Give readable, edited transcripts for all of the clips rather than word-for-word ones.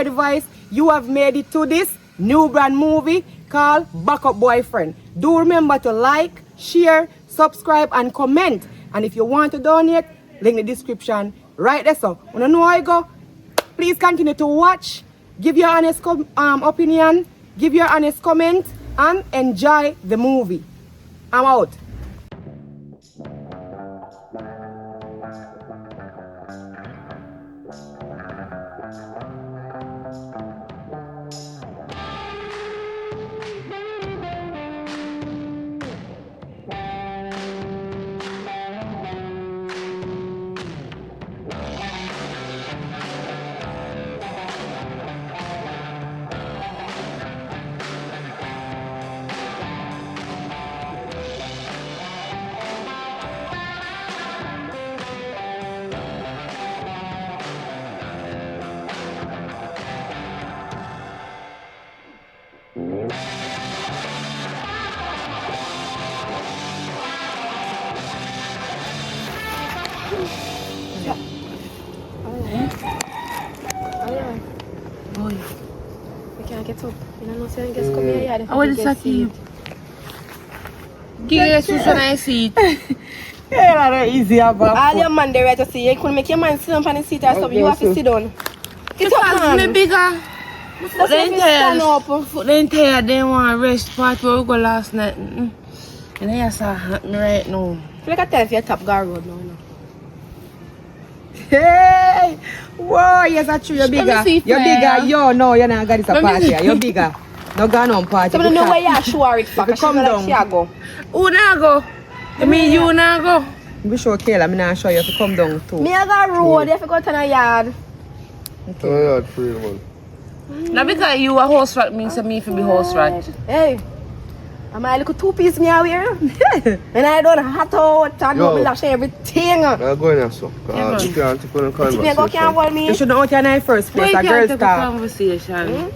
your device, you have made it to this new brand movie called Backup Boyfriend. Do remember to like, share, subscribe, and comment. And if you want to donate, link in the description right there. So, when you know how I go, please continue to watch, give your honest opinion, give your honest comment, and enjoy the movie. I'm out. Boy, we can't get up. You know, so I guess come here. I want to keep. Give us a seat. Yeah, that's easy about. All your man there to see. You couldn't make your man sit down on the seat or something. You have to sit down. Get up, man. Because bigger. Foot the entire day want to rest part where we go last night. And I saw me right now. I feel like I tell you top guard road now. Hey! Whoa, yes, that's true. You're bigger. You're bigger. Yo, no, you're not got this a party. You're bigger. No going on party. So I don't know where you sure it for. Come down. Who not go? I mean, you not go? Be sure, Kayla, I'm not sure you have to come down too. Me I got road. You have to go to the yard. Okay. Oh, yard free, man. Now because you a horse rat means me to be horse rat. Hey. Am I little two-piece me out here? And I don't have to and no lash everything. I'm going there, so. You can't take on the conversation. Can't hold me. You shouldn't out here in the first place. A girl star. Conversation.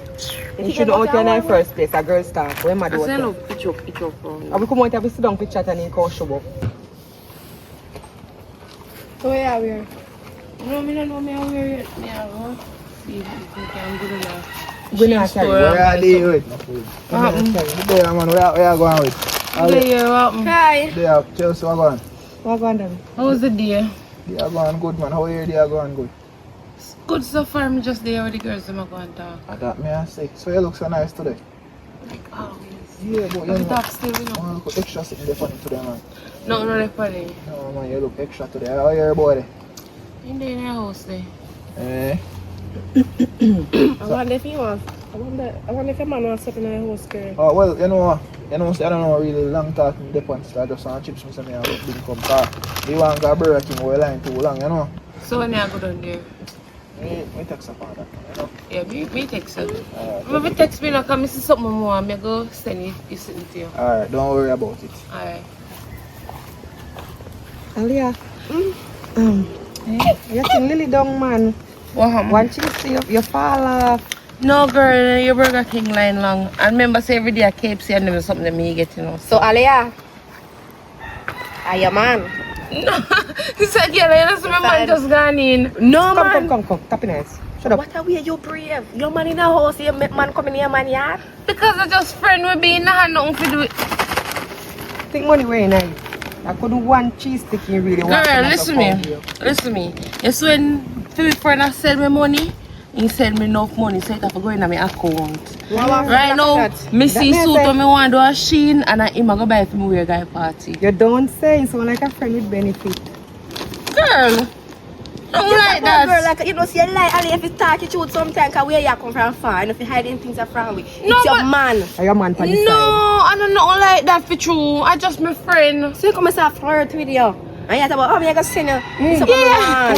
You shouldn't out here in the first place. A girl star. What am I doing? I say pitch up. I will come out here to sit down for chat and then call show up. So where are we? No, I don't know me how we're yet. Yeah, go. See if we can go to We're not sorry. Where are they with? There, man. Where are you going with? Hi. There, Chelsea, what going? What going on? How was the day? They are going good, man. How are you? They are going good. Good so far. I'm just there with the girls. I'm going to talk. I thought me and sick. So you look so nice today. Like always. Yeah, but you I'm know. talk still, you know. You look extra sitting there funny today, man. No, not funny. No, man, you look extra today. How are your boy? In the house there. Eh? I wonder if you want. I wonder if your man wants something in the house, girl. Oh, well, you know, I don't know really long talking the point. So I just want chips and I didn't come car. You want to go Burger King where line too long, you know? So when I go down there? Me text up on that, you know? Yeah, me text you. If you text me now, come see something more, I go send it to you. Alright, don't worry about it. Alright. Alia. You sing Lily down, man. What happened? One cheese, you fall off. No, girl, your Burger King line long. I remember say every day I keep saying there was something that me get, you know. So, Alia, are your man? No, he said, yeah, that's my man just gone in. No, man. Come. Tappy nice. Shut up. What are we? You brave. Your man in the house, your man coming in your man yard? Because I just friend with being I had nothing to do it. Think money very nice. I could do one cheese stick you really want. Girl, listen to me. Yes, when my friend I send me money, he send me enough money, so it have to go in my account. Right now, me see suit when me want to do a sheen and I go buy for me wear guy party. You don't say, so like a friend with benefit. Girl, don't like that. Girl, like, you know, see, you like, Ali, if you talk, you shoot sometimes, because where you come from far, and if you hiding things from with, it's your man. Are your man for this No, side? I don't know like that for true. I just my friend. So you come and say flirt with you, and you talk about, oh, me, I got send you. Yeah.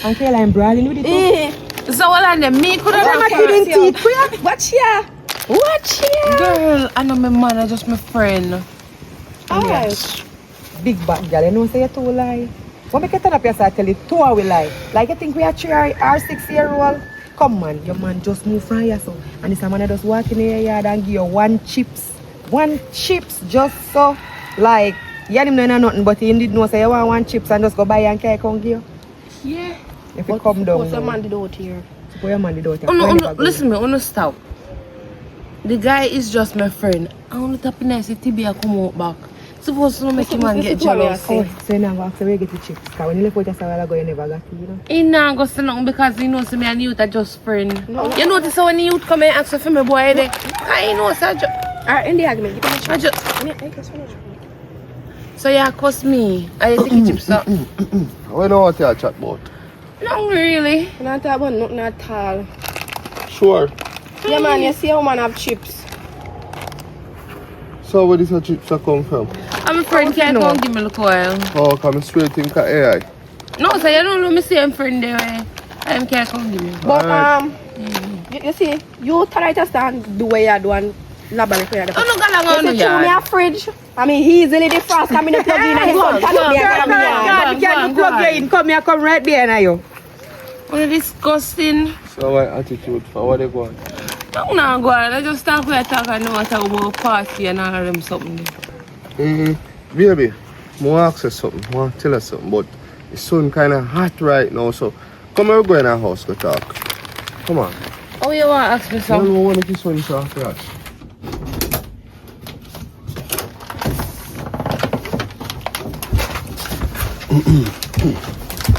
And Kayla, I'm brawling with it. So all of them, me could have teeth. Watch here. Watch here. Girl, I know my man, I just my friend. Alright. Big bad girl, you know, say you too lie. What make you turn up yourself tell you two we lie? Like you think we are 3 or 6 year old? Come man, your man just move from here so. And this man just walk in your yard and give you one chips just so like you didn't know nothing but he did know say you want one chips and just go buy and carry come give you. Yeah. If you come down. What's your man did out here? Where man did out? Listen me, uno stop. The guy is just my friend. I only tap nice Tibia come out back. Suppose to make him man get jealous. Oh, so now go after we get the chips. Because when you left out just a while ago, you never got to, you know. He not go say nothing because he knows me and youth are just friend. You notice how when the youth come and ask for me boy there? I know so Alright, in the argument, give me I just so yeah, cost me. I take the chips up. We know what you chat about. Not really. Not talk about nothing at all. Sure. Yeah man, you see how man have chips. So where these chips come from? I'm a friend can't come give me a coil. Oh, come straight in AI. No, so you don't know me same friend there. I can't come give me. But Alright. you see, you try to stand the way you do and labor for you. Oh no, go You along see, on me a fridge. I mean, easily the frost coming to plug in and Go on, come go on, here, go on, come here. God, you can't go plug on. you in. Come here, come right behind you. What disgusting. So what attitude for what they want? I'm not going. I just talk with talk and know what about party and all of them something. Baby, I want to ask you something. I want to tell you something, but the sun kind of hot right now, so come here, go in our house to talk. Come on. Oh, you want to ask me I something? don't want to kiss one so fast.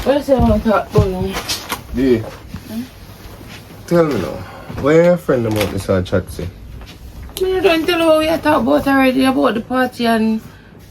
What is it you want to talk about now? Yeah. Tell me now, where your friend about this chat say? I don't tell you what we are talking about already about the party and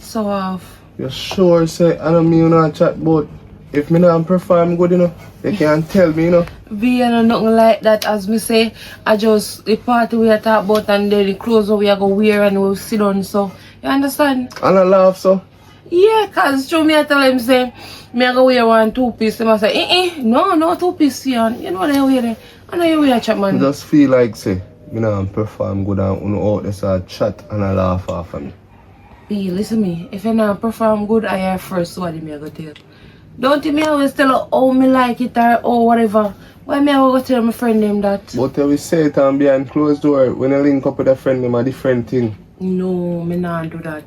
so off. You sure say I don't mean not chat about if me not perform good enough, they can't tell me, you know. We are nothing like that, as me say. I just the party we are talking about and then the clothes we are going to wear and we'll sit on. So you understand? And I laugh so. Yeah, cause show me I tell him say me I go wear one 2-piece. Him I say no 2-piece here. You know they wear it. I know you wear chat I man. just feel like say me not perform good and uno out there so chat and I laugh off of me. Hey, listen me. If you not perform good, I hear first what me I go tell. Don't you me always tell her how me like it or whatever. Why me I go tell my friend them that? But we say it and behind closed door when I link up with a friend them a different thing. No, me not do that.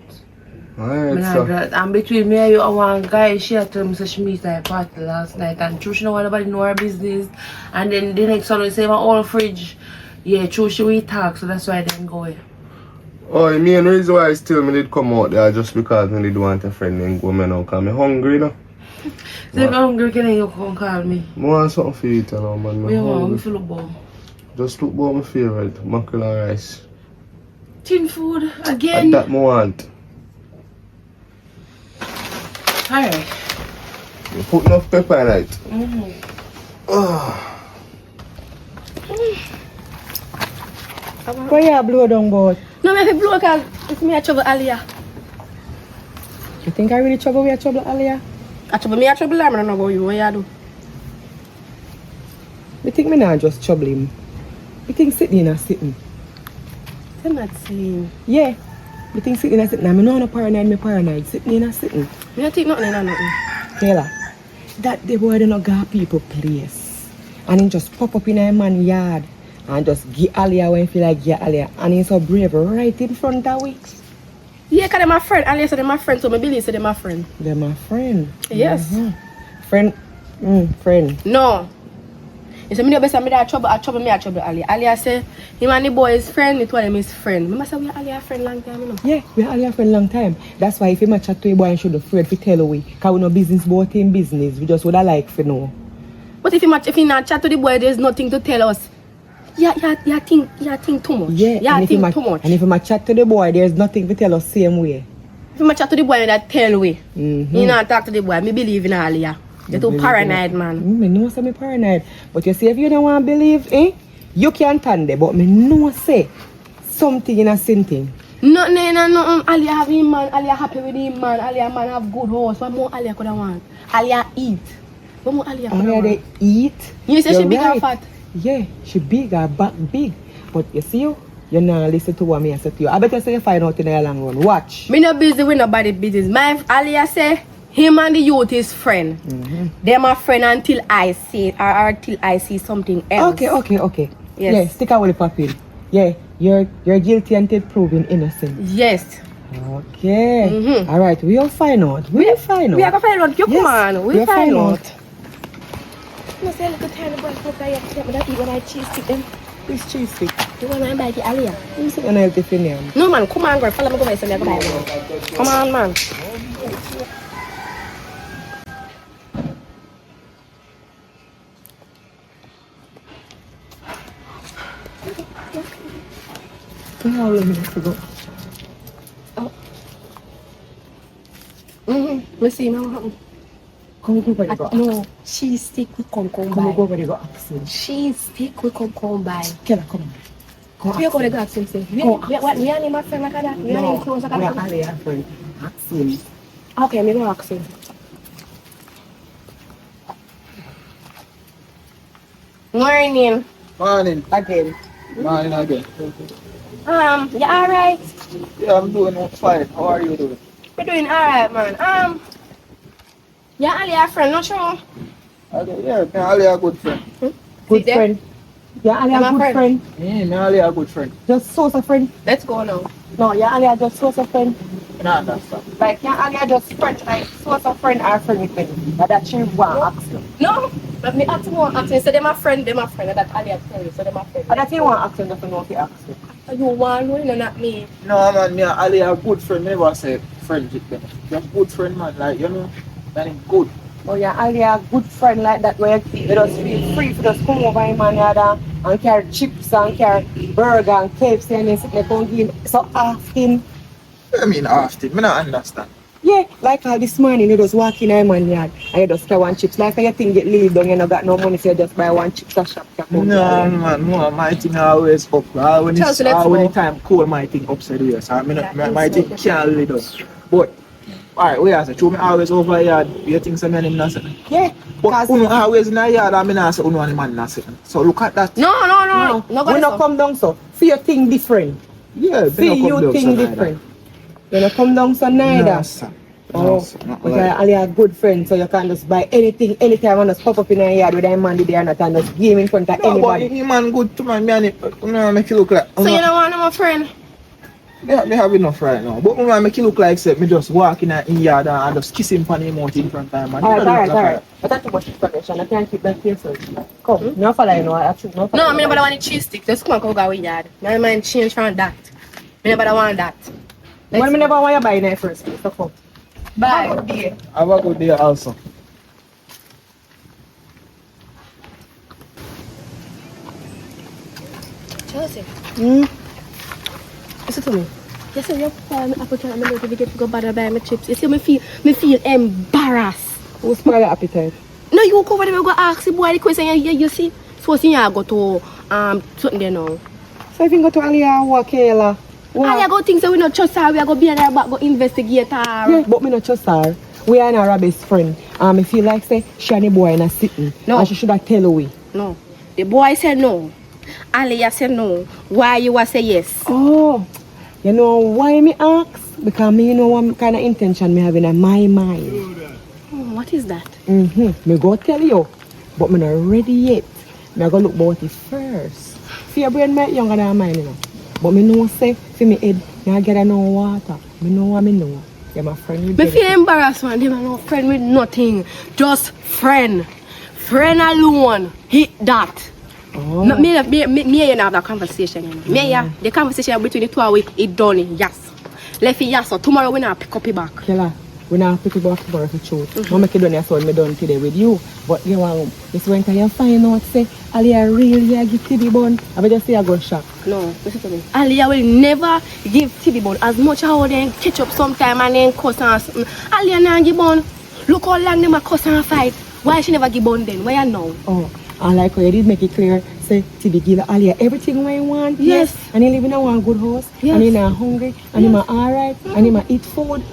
Alright, Me not so. do that. And between me and you and one guy, she had told me say she meet at a party last night and true she know nobody know her business. And then the next one we say my old fridge. Yeah, true she we talk, so that's why I didn't go away. Oh, the main reason why I still me did come out there just because I did want a friend and go me now because I'm hungry, you know. So if you're hungry, can you come call me? I want something for you to know, man. We I'm want, we hungry. feel about. Just look about my favorite, mackerel and rice. Tin food And again. that I want. Alright. You put enough pepper in it. Why you blow down boat? No, me have blow cause it's me a trouble earlier. You think I really trouble? We are trouble earlier? I trouble me a trouble, I don't know about you. What you do? You think me not just trouble him? You think sitting in a sitting? I'm not saying. Yeah. You think sitting in a sitting? I mean, no paranoid, me paranoid. Sitting in a sitting. Me don't think nothing, nothing. Kayla, that the boy don't got people place. And he just pop up in a man's yard and just get Alia when he feel like get Alia. And he's so brave right in front of we. Yeah, cause they're my friend. Alias said they're my friend, so I believe they're my friend. They're my friend. Yes. Friend. Friend. No. You say me the best me that trouble, I trouble Ali. Ali say him and the boy is friend, me told him his friend. Remember say we are Ali a friend long time, you know? Yeah, we are Alia friend long time. That's why if him a chat to a boy and should afraid to tell we. Cause we no business about him business. We just would have like to know. But if he not chat to the boy, there's nothing to tell us. Yeah, think too much. Yeah, and think too much. And if him a chat to the boy, there's nothing to tell us same way. If he chat to the boy, that tell we. Mm-hmm. He not talk to the boy. Me believe in Alia. You're too paranoid, man. Me know say me paranoid. But you see, if you don't want to believe, you can't stand there. But me know say something in a sin thing. Nothing. Alia have him, man. Alia happy with him, man. Alia, man, have good house. What more Alia could have want? Alia eat. What more Alia could have Alia want? they eat. You say You're she big right. and fat? Yeah, she big, her back big. But you see you not listen to what me I say to you. I better say you find out in the long run. Watch. Me not busy with nobody business. My Alia say him and the youth is friend. They're my friend until I see or till I see something else. Okay. Yes. Yeah, stick out with the popping. Yeah, you're guilty until proven innocent. Yes. Okay. All right, we'll find out. We'll find out. We are gonna find out. You come on. We'll find out. No say little tiny boy for play up that eat when I cheese stick them. This cheese stick. You want to buy the Alia? You see an healthy thing here. No man, come on girl, follow me go buy some go buy one. Come on man. How long minutes ago? We see now happen. Come go where you go. No, cheese stick we come Come buy. go where you go. Accent. Cheese stick we come buy. Kela, come on. We go to the accent say. We are my friend like that. We are close like We are that. Ali and friend. Accent. Okay, me go accent. Morning. Morning. Again. Morning again. You alright? Yeah, I'm doing fine. How are you doing? We're doing alright, man. Yeah, Ali, our friend, not sure. Okay, yeah, me Ali a good friend. Good them? friend. Yeah, Ali a My good friend. friend. Yeah, me Ali a good friend. Just source a friend. Let's go now. No, yeah, Ali a just source a friend. I don't understand. Like, yeah, Ali a just friend. Like, source a friend or friend with me. But that she want to ask you. No, but me ask one accent. So they're my friend, That Ali has tell you, so they're my friend. But that you want to ask you, just to know if you ask you. You want one, no, not me. No, man, me and Ali a good friend. Me never say friend with them. Just good friend, man. Like, you know, that is good. Oh yeah, Ali a good friend like that where you just feel free to just come over him and and carry chips and carry burger and KFC and then sit there and give him so often. I mean, often. Me not understand. Yeah, like all this morning you just walk in a man yard and you just carry one chips. Like when you think get leave down, you not got no money, so you just buy one chips at shop. No, man, no, my thing always up. When it's when the time cold, my thing upside here. So my thing can't lay down. But alright, we are say, me always over here. You think some man not say? Yeah, But uno always in the yard, and me not say uno and man not say. So look at that. No. we not come down so. Feel your thing different. Yeah, Feel you thing different. You not come down so neither. No, sir. Oh, because Ali a good friend, so you can just buy anything, anytime and just pop up in a yard with a man there and not and just give him in front of No, but anybody. him man good to man, me and him, make you look like. So you don't want my friend? Yeah, me have enough right now. But me make you look like say me just walk in a yard and just kiss him on him mouth in front of him. Alright. But that's too much information. I can't keep that to yourself. Come, no follow you know. Actually, no follow. No, I never want the cheese stick. Let's come and go with that. My mind change from that. I never want that. Well, me never want you buy in the first place. So come. Bye. Have a good day. Have a good day also. Chelsea, Listen to me. you see your phone appetite and I'm going to go buy my chips. You see me feel embarrassed. Who spoil your appetite? No, you go over there and go ask the boy the question. You see, so see you go to something there now. So if you go to Aliyah or Kayla, I go think so we not trust her. We are go be there but go investigate her. yeah, but me not trust her. We are not her best friend. If you like say she and the boy in a sitting, No. and she should have tell away. No, the boy said no. Aliyah said no. Why you say yes? Oh, you know why me ask? Because me know what kind of intention me have in my mind. What is that? Me go tell you, but me not ready yet. Me go look about it first. For your brain might younger than mine, you know. But me know say for me head, me get no water. Me know what me know. You're my friend. Me feel embarrassed, man. Them are no friend with nothing. Just friend. Friend alone. Hit that. Oh. No, me and you have that conversation. You know. Me and you, the conversation between the two of us, it done. Yes. Left it yes. So tomorrow we not pick up it back. Killer, we not pick it back tomorrow for truth. I make it done your son, me done today with you. But you want this when you find out say Aliyah really give Tibi bun. I will just say I go shock. No, listen to me. Aliyah will never give Tibi bun as much as how they catch up sometime and then cuss and something. Aliyah not give bun. Look how long them a cuss and fight. Why she never give bun then? Why you know? Oh, I like how you did make it clear. Say Tibi give Aliyah everything what he want. Yes. And he live in a one good house. Yes. And he not hungry. And he not alright. And he not eat food.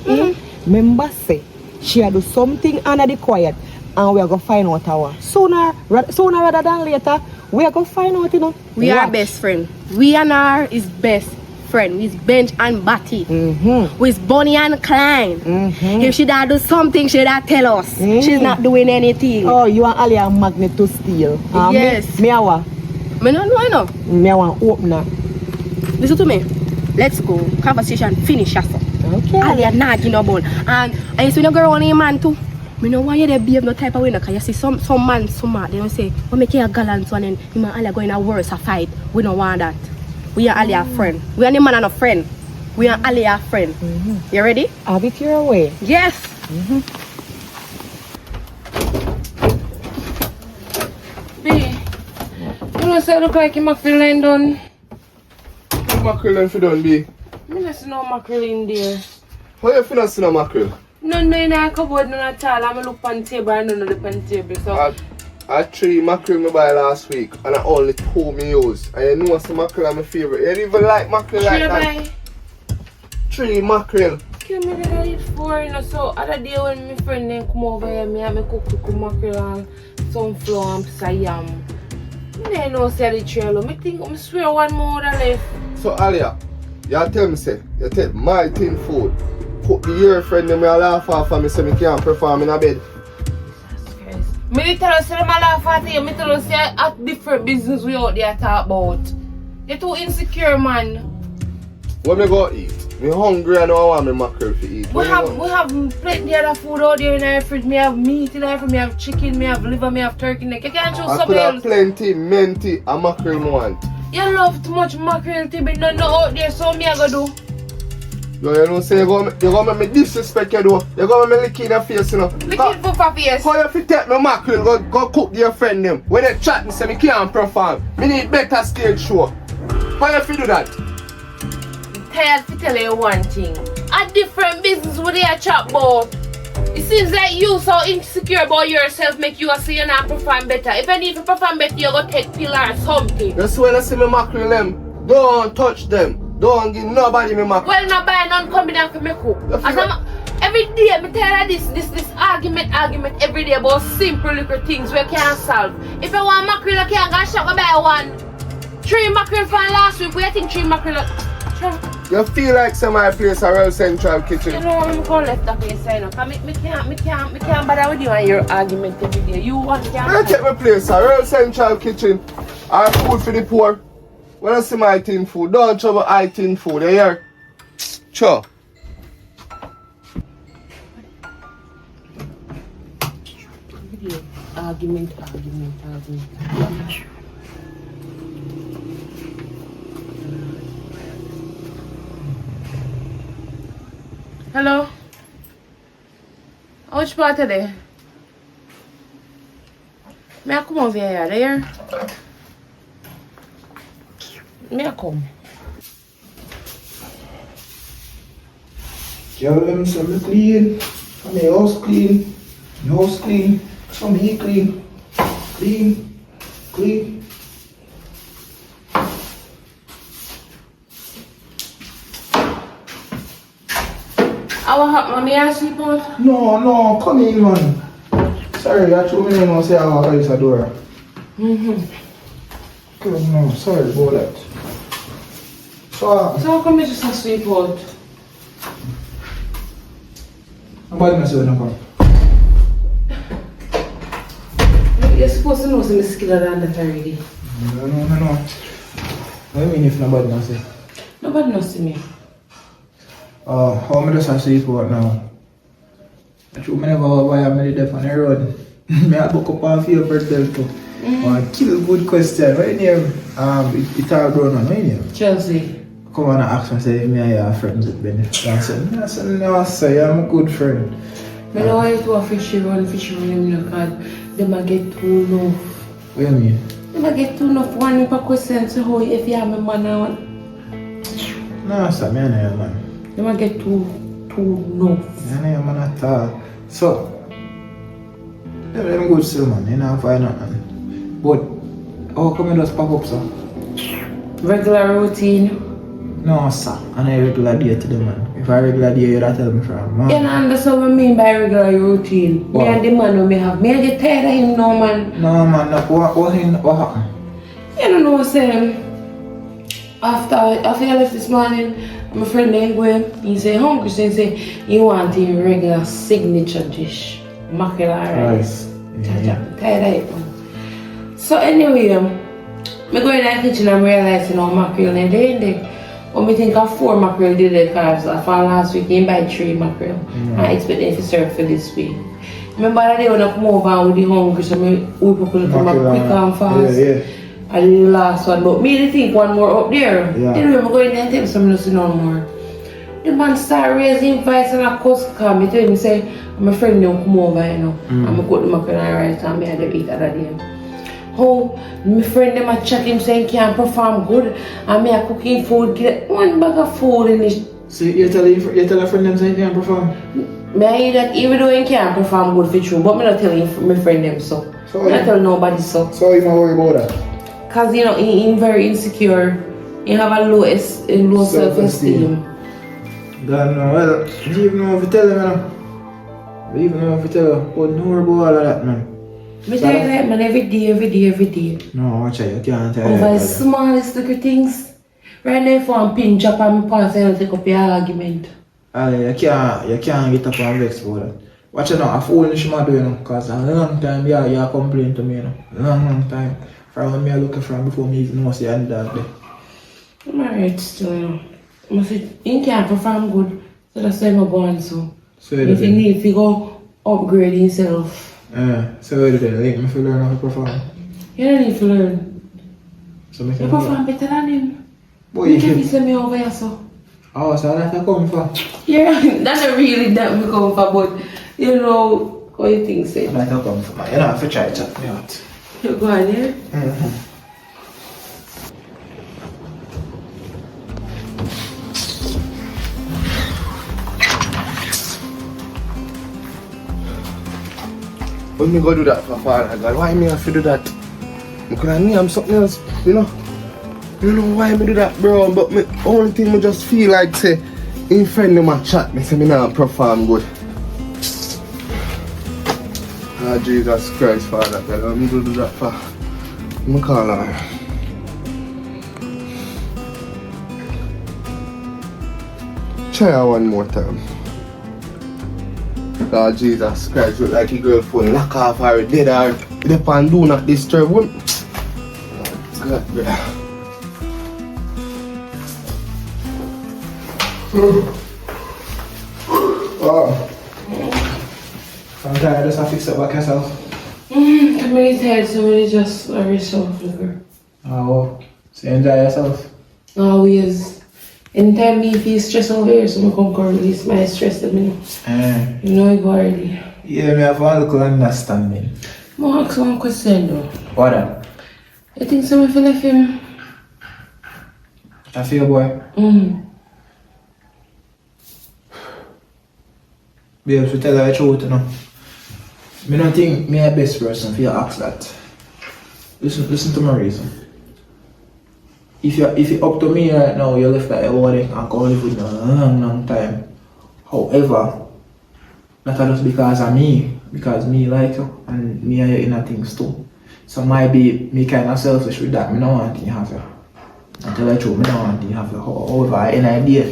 Remember say she do something under the quiet. And we are going to find out our sooner rather than later. We are going to find out, you know. We are best friend. We and her is best friend. With Bench and Batty. With Bonnie and Klein. If she don't do something, she don't tell us. She's not doing anything. Oh, you want Aliyah magnet to steal? Yes. Me what? Me no know, I know. Me want opener. Listen to me. Let's go. Conversation finish, yes. Okay. Aliyah not give no bun. And you see no girl on him man too. Me no want you to behave no type of way, no, because you see some man smart, they don't say, we make you a gallant one and him and Ali go in a worse a fight. We don't want that. We are Ali a friend. We are the man and a friend. We are Ali a friend. You ready? Have it your way. Yes. B, you know say look like you mackerel line done. Mackerel and done, B. Me not see no mackerel in there. How you feel see no mackerel? No in a cupboard, none at all. I'm look on the table, I don't look on the table. So I 3 mackerel me buy last week and I only 2 me use. And you know some mackerel are my favorite. You don't even like mackerel like that. 3 mackerel. Can me get it 4, you know, so other day when my friend then come over here, me have me cook mackerel and sunflower and piece of yam. I don't know say the trailer. I think I swear one more than left. So Alia, you tell me say, you take my tin food. Put the your friend them a laugh off and me say me can't perform in a bed. Me tell us say them a laugh at you. Me tell us say a different business we out there talk about. You're too insecure, man. What me go eat? Me hungry and I want me mackerel to eat. We have plenty other food out there in our fridge. Me have meat in our fridge. Me have chicken. Me have liver. Me have turkey neck. You can't choose something else. I could have plenty, minty, and mackerel me want. You love too much mackerel to be none out there, so me I go do. Yo, you know say you gonna make me disrespect you though. You gonna make me lick in your face, you know. Lick it for face. How you fit take my mackerel go cook to your friend them? When they chat me say me can't perform. Me need better stage show. How you fit do that? I'm tired to tell you one thing. A different business with your chat about. It seems like you so insecure about yourself make you say you not perform better. If I need to perform better, you go take pill or something. That's when I see me mackerel them. Don't touch them. Don't give nobody me mackerel. Well, not buy none coming down for me cook. Every day, I'm tired of this argument every day about simple little things we can't solve. If I want mackerel, I can't go shop and buy one. 3 mackerel from last week, we think 3 mackerel. You feel like some of my place a Wrld Central kitchen. You know, I'm going to left that place right now. Me can't bother with you and your argument every day. You want to I take my place a Wrld Central kitchen. Our food for the poor. When I see my tin food, don't trouble I tin food, you hear? Sure. Argument. Hello? Which part of there? May I come over here? There? May I come? Girl, some clean. My house clean. Your house clean. Some he clean. Clean. What happened? May I sleep out? No, come in, man. Sorry, I told me to say I was a door. Good, no, sorry about that. So how come you just not sleep out? I'm bad myself now. You're supposed to know some skiller than that already. No. What do you mean if nobody knows it? Nobody knows me. How am I just sleep out now? I never buy a many deaf on the road. I book up a few birthday too. Kill good question. What name? It's all grown on. What name? Chelsea. Come on and ask me, say, me and you friends with Benny. I said, no, sir, I'm a good friend. I don't want you to a fishy run, because they might get too enough. What do you mean? They might get too enough. One per question, so how if you have a man or one? No, sir, me and you, man. They might get too enough. Me and you, man, at all. So, them good still, man. You know, find nothing. But, how come you just pop up, sir? Regular routine. No, sir. And I regular day to them, man. If I regular day, you'd tell me from, man. You don't understand what I mean by regular routine. What? Me and the man who me have. Me I get tired of him now, man. No, man. No. What happened? You don't know what I'm saying. After I left this morning, my friend there going, he say hungry, so he say he want him regular signature dish. Mackerel rice. Yeah. Tired of it, man. So anyway, I go in the kitchen and I'm realizing how mackerel in there. When I think of 4 mackerel did it because I found last week he buy 3 mackerel. I expect them to serve for this week. Remember that day when I come over with the hungry, so we people come back quick and fast. Yeah. I did the last one, but me to think one more up there. Yeah. Anyway, I'm going there and tell some nothing no more. The man start raising fights and I cuss call me tell him say my friend don't come over, you know. And I cut the macaroni rice and me had them eat that day. How my friend them a chat him saying can't perform good and me a cooking food, get one bag of food in this. So you tell a friend them saying can't perform? Me I hear that even though he can't perform good for true, but me not telling my friend them so. So I not tell nobody so. So you not worry about that? Cause you know he very insecure. He have a low self-esteem. God no, well, you even know if you tell him, you know. You even know if you tell him, but don't worry about all of that, man. Me tell you that man every day. No, watch out, you can't tell Over the that. smallest little things. Right now if I'm pin drop on my pants I don't take up your argument. You can't get up and vex about that. Watch out now, a foolish man do, you know, cause a long time you complain to me, you know. Long time. From when me looking from before me even know say I dog there. I'm alright still, you know. I say, he can't perform good, so that's why I'm going so. So If he need to go upgrade himself. So what do you think? Me feel learn how to perform. You don't need to learn. So me You can perform better than him. Boy, You you can should. send me over here so. Oh, so that's what I come for. Yeah, that's not really that we come for, but you know what you think say. That's what I come for. You know, I have to try to chat me out. You go on here. When me go do that for Father God, why me have to do that? I could have named something else, you know? You know why me do that, bro? But me only thing me just feel like say, in friend them a chat, me say me not perform good. Ah, Jesus Christ, Father God, I'm gonna do that for. Me call her. Try her one more time. Lord Jesus Christ, look like your girlfriend lock off her dead or dip and do not disturb him. God, bro. Oh. Sometimes I just have to fix it back yourself. I'm really tired, so really just very self-looker. Oh, so you enjoy yourself? Always. Anytime me feel stressed over here, so I come release my stress at me. You know it already. Yeah, me have a little understanding. I ask one question though. What that? You think someone feel left him? I feel boy. Be able to tell her the truth, you know. Me don't think me a best person for you ask that. Listen to my reason. If you up to me right now, you left that body and go live with me a long time. However, not just because of me, because me like you and me and you in a things too. So might be me kind of selfish with that. Me don't want to have you. And tell the truth, me don't want to have you. However, I have an idea.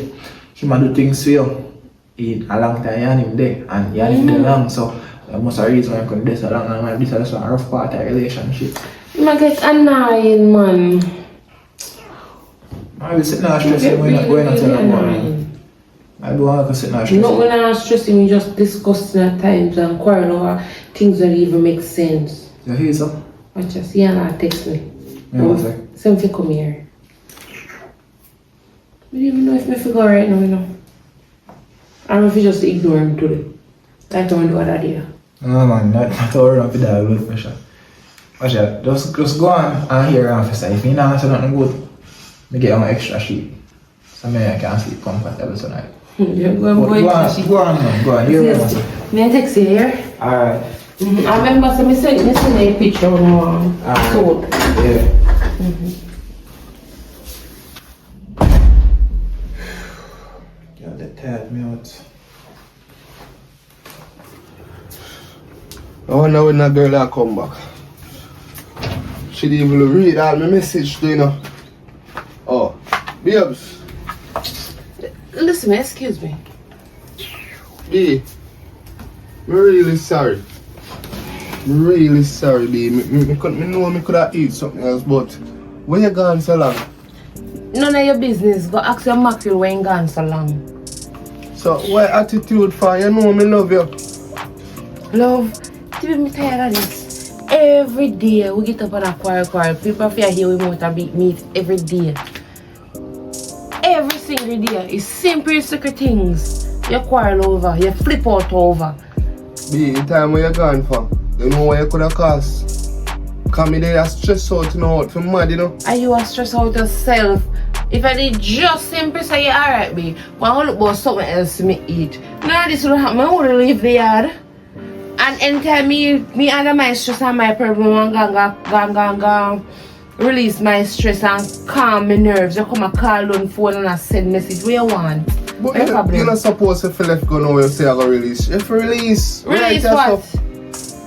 He might do things for you in a long time. You and him there and you and him there long. So most of the reason why I couldn't do so long and this is a rough part of the relationship. You might get annoying, man. I will sit down and stress him when I'm going to tell him about it. I don't want to sit down and stress him. Not when I'm stressing, we just discussing at times and quarrel over things that even make sense. You hear so? Watch us, he and I text me. Yeah, what's that? Something come here. I don't even know if I figure right now, you know. I don't know if you just ignore him today. Like I don't do that idea. No man, not worry about that blood pressure. Watch out, just go on and hear officer. If you not answer nothing good, I get on an extra sheet. So I can sleep comfortable tonight. You're Go on, man, go on, hear me answer. May I text you here? Alright. I remember so I sent a picture of my soul. Yeah. Yeah, that tired me out. I wonder when that girl will come back. She didn't even read all my message, you know. Oh, babes. Listen, excuse me. B, I'm really sorry. I'm really sorry, B. Me know I could have eaten something else, but where you gone so long? None of your business. Go ask your Maxwell where you gone so long. So, what attitude for? You know me love you. Love, TV me tired of this. Every day we get up on a quarrel. People fear here we want to meet every day. Every single day. It's simple secret things. You quarrel over, you flip out over. B, the time where you're gone for, you know what you could have cost. Come in there stress out, you know, out for mad, you know. Are you a stress out yourself? If I did just simple say you alright, B, when I look about something else to me eat. Now this will happen, I would leave the yard. And anytime me under my stress and my problem, gang, release my stress and calm my nerves. You come and call on phone and I send message where you want. But you're not supposed to feel left go now you say I go release. If you release what?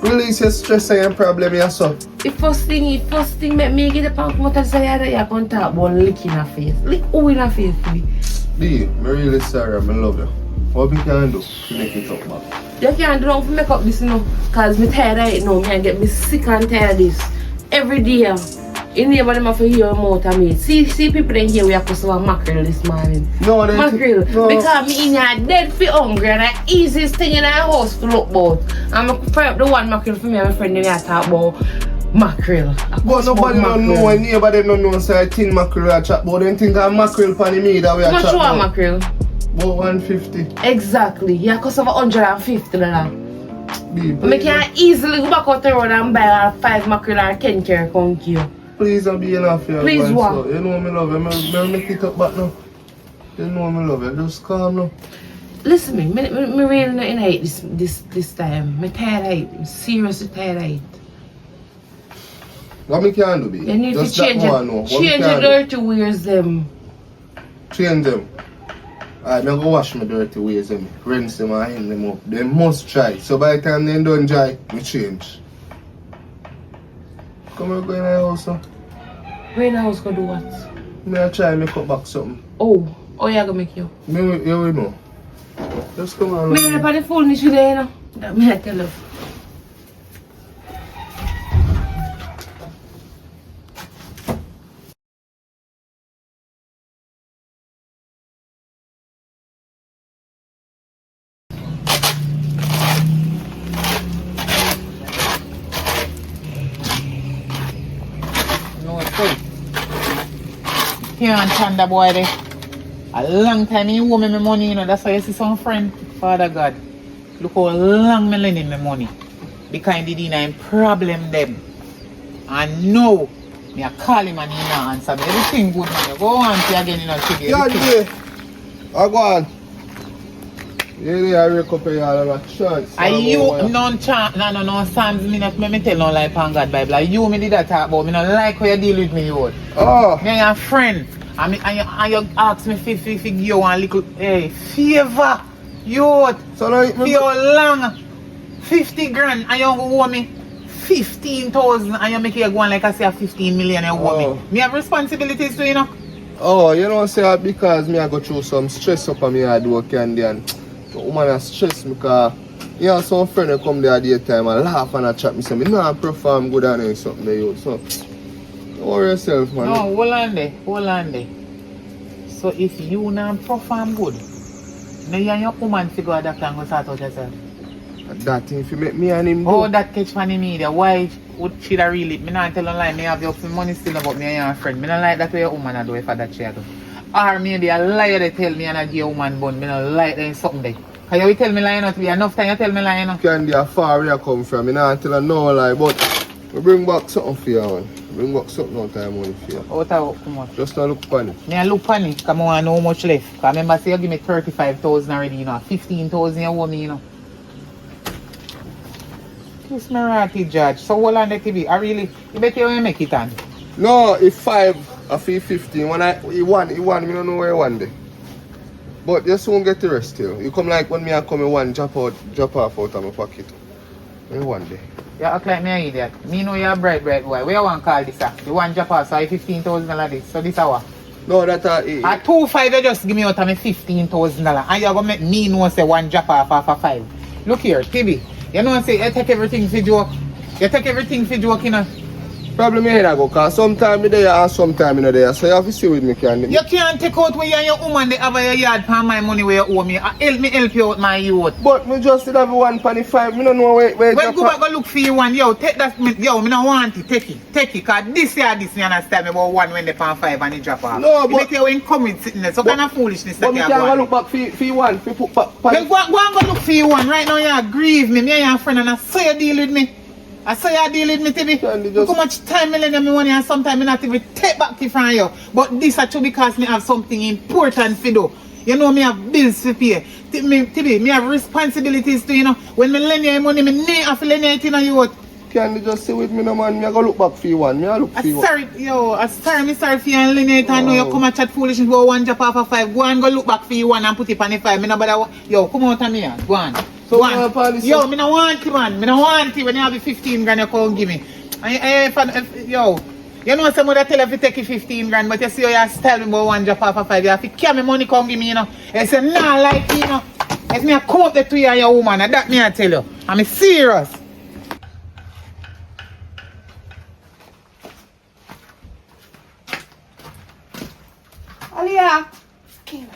Release your stress and your problem yourself. The first thing make me get up and come out and say that you're going to talk about licking her face. Lick who in her face, B? B, I'm really sorry, I love you. What we can do to make it up back? You can't do nothing to make up this, you know, because I'm tired of it now. I get me sick and tired of this. Every day, in the neighbor them have to hear about of me. See people in here we have to have mackerel this morning. No, mackerel. No. Because me in here dead for hungry and the easiest thing in our house to look about. I'm going to fry up the one mackerel for me and my friend and I talk about mackerel. But nobody don't know, and nobody don't know say I think mackerel I chat about. They think I'm mackerel pan me that we are chat about. How much mackerel? About 150. Exactly. You cost over $150. I can easily go back out the road and buy 5 mackerel or 10 carry come here. Please don't be enough here. Please what? So, you know me love you. I'll make it up back now. You know me love you. Just calm now. Listen me really not in hate this time. I'm tired of it. I'm seriously tired of it. What me can do, be? You need just to change it. Change the dirty ways them. Change them. Alright, I'm going to wash my dirty ways them. Rinse them and hang them up. They must dry. So by the time they don't dry, we change. Come on, go in the house now. Go in the house, go do what? I'm try to make up back something. Oh you gonna make you? You will know. Just come on. Me up on the phone issue there, you know. That me I tell you. Can't stand the boy there. A long time you owe me my money, you know. That's why you see some friend. Father God, look how long me lending my money. Because he didn't have problem them. And now, me I call him and he not answer me. Everything good, man. Go on to again, you know, Chiggy. Yeah, I go on. Yeah, I wake up here all of a chance. Are you no Psalms me not me tell no lie upon God Bible. You me did that talk about me not like how you deal with me, you. Oh. Me and your friend. And you ask me if you want a little favor. You So like for how long? 50 grand and you owe me 15,000 and you make it go on like I say 15 million you owe me. Me have responsibilities too, you know. Oh, you know say that because me I go through some stress up on me hard work and then the woman has stressed me because you have some friend that come there at the time and laugh and chat me say me nah perform good and something there you. So don't worry yourself, man. No, hold on there. So if you not perform good, now you and your woman figure out that can go sort out yourself. That thing if you make me and him do. Oh, that catch funny media. Why would she da really? Me not tell her lie. Me have your money still about me and your friend. Me not like that way your woman a do if that she a do. Or maybe a liar they tell me and I give a woman bun. Me not like there is something there. Cause you will tell me lie not to be enough time you tell me lie you know. Candy a far where you come from. Me not tell her no lie, but we bring back something for you, man. Bring back something out time money for you. Out of how much? Just not look funny. Me a look funny. Cause I want to know how much left. Cause remember say you give me 35,000 already, you know. 15,000 you owe me, you know. Kiss me ratty, Judge. So hold on the TV. I really, you bet you make it on. No, if 5, I feel 15. When he won, me don't know where he won there. But you soon get the rest still. You come like when me I come in one, drop off out of my pocket. You won there. You act like me an idiot. Me know you're a bright boy. Where you want to call this at? You want Japan, so I 15,000 this. So this hour. No, that At 2.5 you just give me out of me $15,000. And you're going to make me know say one Japan for 5. Look here, TV. You know say you take everything for joke. You take everything for joke, you know. Problem here I go, cause sometime me there and sometime me not there. So you have to see with me, can You can't take out where you and your woman they have your yard for my money where you owe me. Help you out my youth. But me just did have 1.5. Me don't know where Well, go back go look for you one. Yo, take that. Yo, me don't want it. Take it. Cause this year, me understand me about one when they pan 5 and it drop off. No, but make you income with sitting there. So kind of foolishness but that me you can't are go look back for one. For put back. Well, go and go look for you one. Right now you grieve me. Me and your friend and I saw you deal with me. I saw you deal with me, Tibi. Look how much time me lend me money and sometimes me not even take back it from you. But this actually because me have something important to do. You know me have bills to pay. Tibi, me have responsibilities to, you know. When me lend you money, me need have to lend you it in you. Can you just sit with me no man? Me I go look back for you one. Me I look for you. Sorry for you and lend it. I know you come and chat foolishness about one drop off of 5. Go and go look back for you one and put it on the 5. Me no bother. Yo, come out of me here. Go on. So go on. Yo, me no want it, man. Me no want it when you have the 15 grand you come give me. Yo, you know some other tell you to take you 15 grand, but you see how you tell me about one drop off of 5. You have to carry me money come give me, you know. You say, nah, like you know. It's me a come up there to you and your woman, and that me I tell you. I'm serious. Aliyah. Come,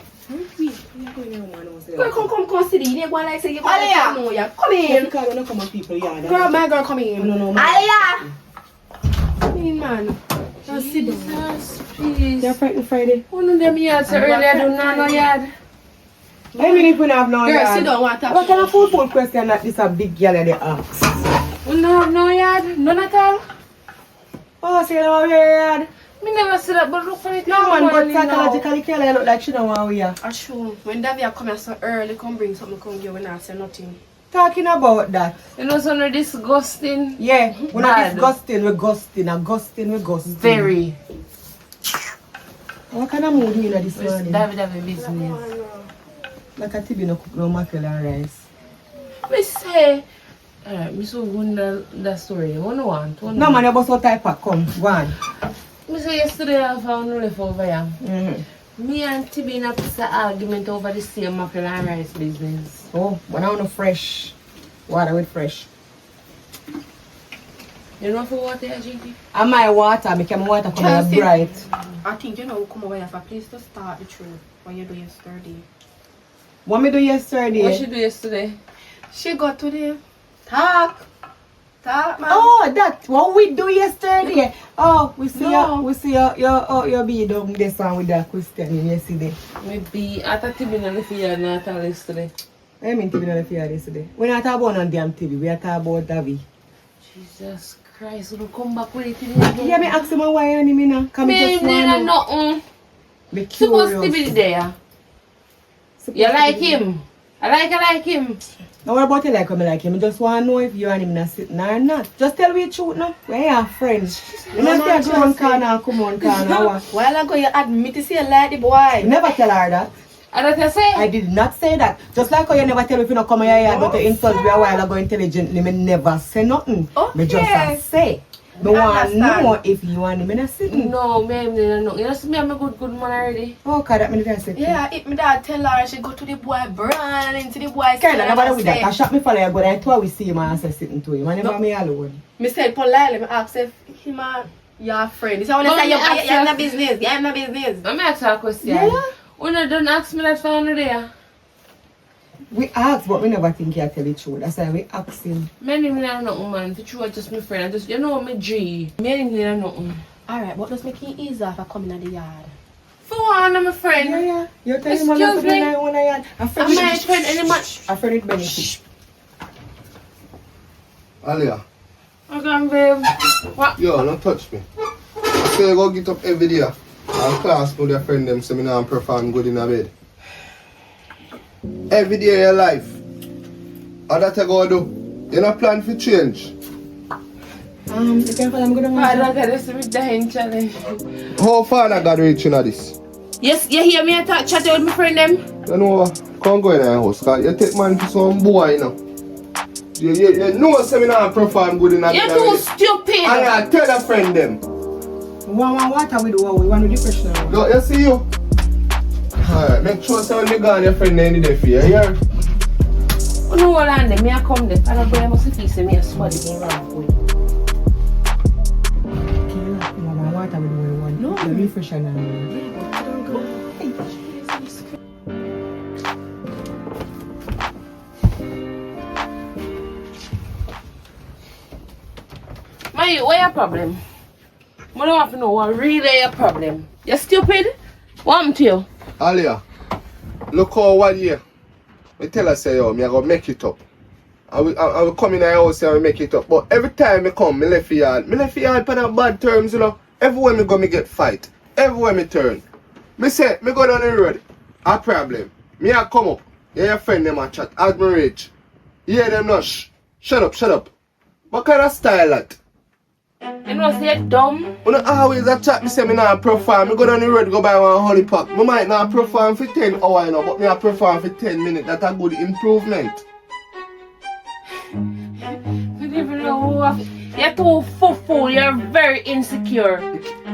sit in. You go like say you go like come in. Because we don't come on people yard. Girl, my girl, come in. No. Aliyah. Come in, man. Just sit down. Jesus, please. They're frightened Friday. One of them yards earlier do not no yard. I mean if we don't have no Girl, yard. sit down. What What kind of football question that this a big girl they ask? We don't have no yard. None at all. Oh, so you don't have your yard? Me never see that, but look for it. No man, but psychologically Kelly look like she don't want we are. I sure. When Davi come here so early, come bring something, come give, we not say nothing. Talking about that. You know something disgusting? Yeah, we're not Bad. disgusting, we're ghosting. Very. What kind of mood you in this morning? Davi business. Like a Tibi no cook no mackerel and rice. Me say, me so good that story. What no want? No man, you bust out type pack, come, go on. Me say yesterday I found no left over here. Mm-hmm. Me and Tibi in a piece of argument over the same mackerel and rice business. Oh, but I want no fresh. Water with fresh. You know for water you're drinking? And my water, make my water come out Chelsea. bright. I think you know come over here for a place to start the truth. What you do yesterday. What me do yesterday? What she do yesterday? She got today. Talk, man. Oh, that what we do yesterday. Oh, we see No. your be down this one with that question yesterday. Maybe I thought Tibi in the field not all yesterday. I mean TV not the yesterday. We're not talking about no damn TV, we are talking about Davi. Jesus Christ, you come back with it again. Yeah, me ask him why and him now. Come Me just there want nothing. be Supposed to curious. be there. You like him? I like him. Now what about you like when I like him? I just want to know if you and him not sitting or not. Just tell me the truth now. We are friends. You not say go on corner, come on corner. While ago you admit to say you like the boy. You never tell her that. I don't you say? I did not say that. Just like how you never tell me if you not come here, but to insult me a while ago intelligently, me never say nothing. Me just a say. Me want to know if you and him not sitting. No, me there no. You know see me I'm a good man already. Oh, God, that me didn't say. Yeah, if my dad tell her she go to the boy brand into the boy Kind of nobody with that. I shot me follow you, but I thought we see him and say sitting to him. I never me alone. Me said politely, me ask if him and your friend. He said, when say you're in the business, you're in the business. Let me ask you a question. Yeah. When you don't ask me that for under there. We asked, but we never think you tell the truth. That's why we asked him. Me didn't know nothing, man. The truth just my friend. I just, you know me G. Me didn't know nothing. Alright, but just make it easier if I come in the yard. For one, I'm a friend. Yeah. You're telling him Excuse I'm me. not yard. I'm my friend any man. A friend with benefit. Aliyah, Okay, babe. What? yo, don't touch me. So you go get up every day and class with your friend them so me now perform good in a bed. Every day of your life. How that you go do? You not plan for change. Be careful, I'm gonna I don't get this with the hand challenge. How far I got reaching at this? Yes, you hear me chat with my friend them? You know what? Come go in your house, cause you take man for some boy, you know. You know say me not perform good in a You're bed. too stupid. And I tell a friend them. We want water with what we want to depression. Yo, you see you? Alright, make sure say when you go and your friend any day for you, yeah? You know what I me I come there. I don't go I must fix me a small thing wrong for you. No. The refresher now. My, what your problem? I don't want to know what really your problem. You stupid? What happened to you? Alia, look how 1 year. I tell her say yo, me I go make it up. I will come in the house and I make it up. But every time I come, me left the yard. Me left the yard for the bad terms, you know. Everywhere me go, me get fight. Everywhere me turn. Me say, me go down the road. A problem. Me I come up. Yeah, your friend them a chat. As me reach. Yeah, them not. Shut up, shut up. What kind of style that? You know, say you're dumb. You know, always a chat, me say me not perform. Me go down the road, go buy one honey pack. Me might not perform for 10 hours, you know, but me I perform for 10 minutes. That's a good improvement. I don't even know who. You're too full. You're very insecure.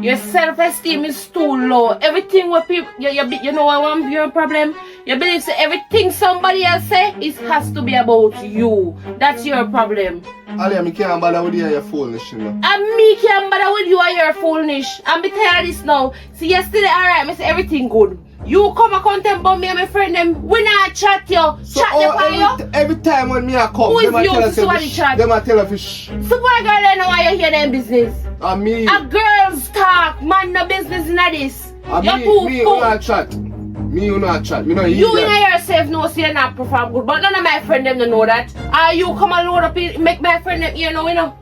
Your self-esteem is too low. Everything what people, you know what your problem? You believe say everything somebody else say it has to be about you. That's your problem. Alia, me can't bother with you and your foolish, you know. And me can't bother with you and your foolish. I'm be tired of this now. See yesterday, alright, I say everything good. You come and content about me and my friend them. We not chat you. So Chat you. every time when me a come, Who is them a you tell to us somebody chat? them a tell a fish. So boy girl, I know why you hear them business. And me, A girl's talk, man, no business in this. and You're me, too you full. not chat. Me, you not chat. Me no hear You in that. yourself know say you not perform good, but none of my friend them don't know that. You come and load up in, make my friend them ear know, you know.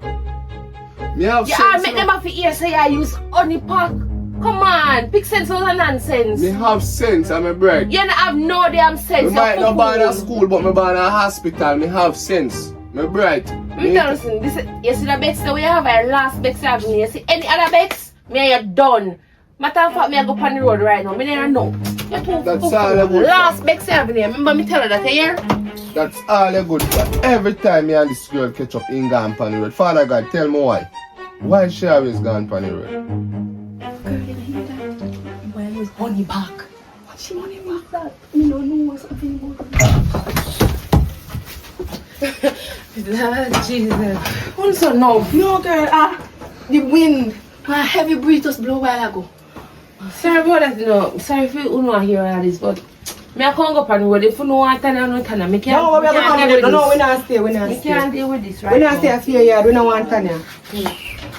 Me have You sense. make you them know. have to ear say I use honey pack. Come on, pick sense of the nonsense. Me have sense, I'm a bread. You don't have no damn sense. Me might You're not born at fool. school, but me born at hospital. Me have sense. Me bright. Me tell you, this you see the bets that we have, our last bets you have me. You see any other bets, me and you done. Matter of fact, me I go on the road right now. Me never know. You're too That's fool. all I want. Last bets you have me. Remember me tell you that, you hear? That's all you good for. Every time me and this girl catch up in gone on the road. Father God, tell me why. Why she always gone on the road? Girl, you hear that? Why was honey back? What she honey back? That? Me no know something about Jesus. Also no. No, girl, the wind. A heavy breeze just blow a while ago. Sorry about that, you know. Sorry if you not hear all this, but me I can't go on the road. If you know what I no tana, me can't. No, we are can't going deal to with No, we this. not stay. We not Me can't stay. deal with this right We not now. stay a few yard. We don't want Tanya.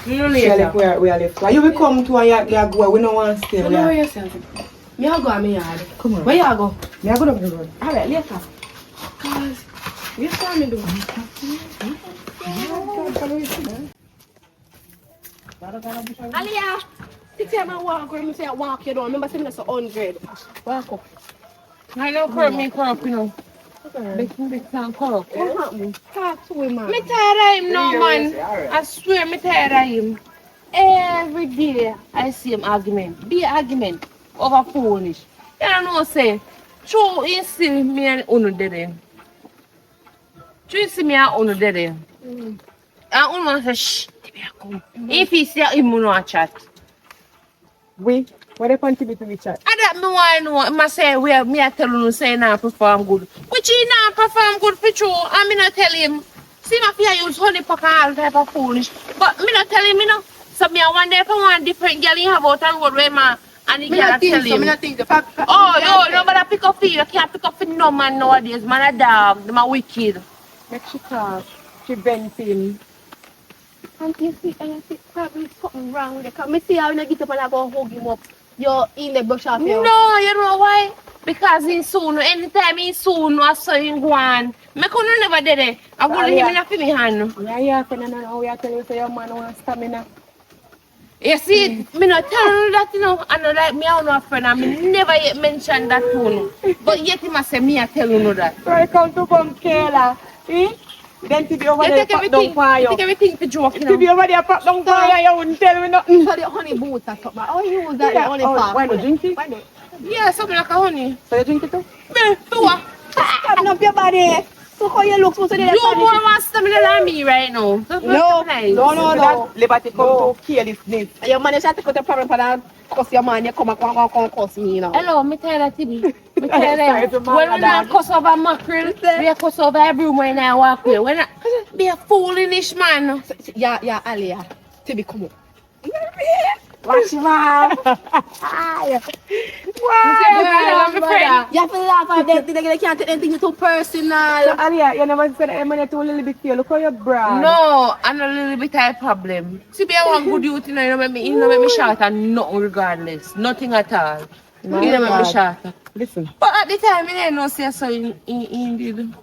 You know We are later. left where we are left. Why you will come to a yard, you go. We don't want to stay. You We know are. where yourself. Me I go on my yard. Come on. Where you go? Me I go down the road. Alright, later. Cause you saw me do. Aliyah, take time and walk where me say walk you down. Remember saying that's 100. Walk up. I don't curb me curb, you know. Big time curb. What happened? Talk to him, man. Me tired of him now, man. I swear me tired of him. Every day I see him argument. Be argument over foolish. You don't know say. True you see me and Uno dead. True you see me and Uno dead. And Uno say shh. If he see him not chat. We? What they contribute to the chat? I don't know why I know. I must say where me I tell him say not perform good. Which he not perform good for true. I me not tell him. See my fear use honey pack and all type of foolish. But me not tell him, you know. So me I wonder if I want different girl in have out a road where man and the Me girl not tell think so. him. Me not think the fact. Oh, yo, nobody pick up for you. You can't pick up for no man nowadays. Man a dog. Them a wicked. Make she talk. She bent him. And you see, probably something wrong with it. Cause me see how you get up and I go hug him up. You're in the brush off No, you. you know why? Because in soon, anytime in soon, I saw him go on. Me couldn't never did it. I go to him in a fi me hand. Yeah, yeah, no, we are telling you say your man wants stamina. You see, me not tell you that, you know, and like me, I know a friend, and me never yet mention that to you. But yet he must say me, I tell you that. So I come to come Kayla. See? Then to be over You there, take pop down everything, for you you. take everything to joke, you To be know. over there, pop down for you, you wouldn't tell me nothing. So the honey boots or something. Oh, you use that Yeah, honey oh, pack. why not drink it? Why not? Yeah, something like a honey. So you drink it too? Me, do what? Open up your body. So how you look so today? You more want stamina than me right now. That's No, nice. no. Liberty come to carelessness. Your man is trying to cut the problem for that. Cause your man, you come and cuss me, you know. Hello, me tell that to me. Me tell Sorry, them. to When my we not dad. cuss over mackerel, we cuss over every woman when I walk with. When I be a foolish man. Yeah, Aliyah. Tibi, come on. Watch him off. Wow, You have to laugh at them. They can't take anything too personal. Alia, you never said that money too little bit here. Look how you're broad. No, I'm a little bit of a problem. See, be a one good youth, you know, you don't make me short and nothing regardless. Nothing at all. You don't make me short. Listen, But at the time, I didn't know say so indeed.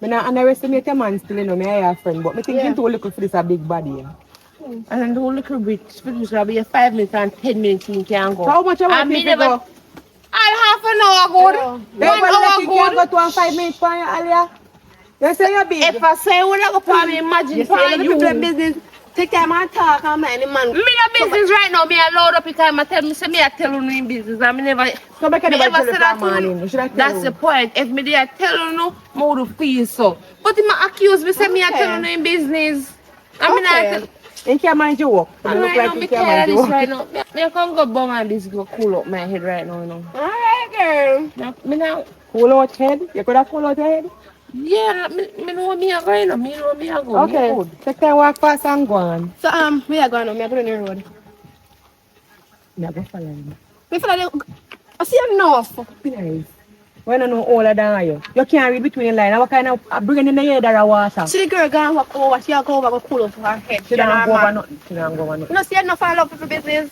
I don't underestimate a man still, you know, me I have a friend, but I think him too little for this a big body. Yeah. And don't look a bit, for this will be a 5 minutes and 10 minutes you can go. How much I want you to go? I'll half an hour good. They 1 hour you can good. go to 5 minutes for you, Alia. You say you're big. If I say when I go for me, imagine You for see, you. people in business. Take time and talk, and man, the man. Me no business right now, me allowed up because I tell me, say me I tell you in business. I me never, So I can me never ever tell you say that for to morning. you. Should I tell That's you? the point. If me there tell you no, I would feel so. But he might accuse me, say me I tell you in business. I mean, I In can't mind you walk. You look right like now, you me can't tired mind of you this walk. right now. Me can go bum and this go cool up my head right now, you know. Alright, girl. Me now, Cool out head? You could have cool out your head? yeah, me know me a go, you know. Me know me a go. Okay. Me good. Take time walk fast and go on. So, we are going on. We are going on the road. Me go follow you. We feel like, I see enough. Nice. When I know older than you. You can't read between the lines. What kind of bringing in the head or water? See the girl going walk over. She go over, go cool up her head. She don't go over nothing. She don't go over nothing. You know, see enough I love people business.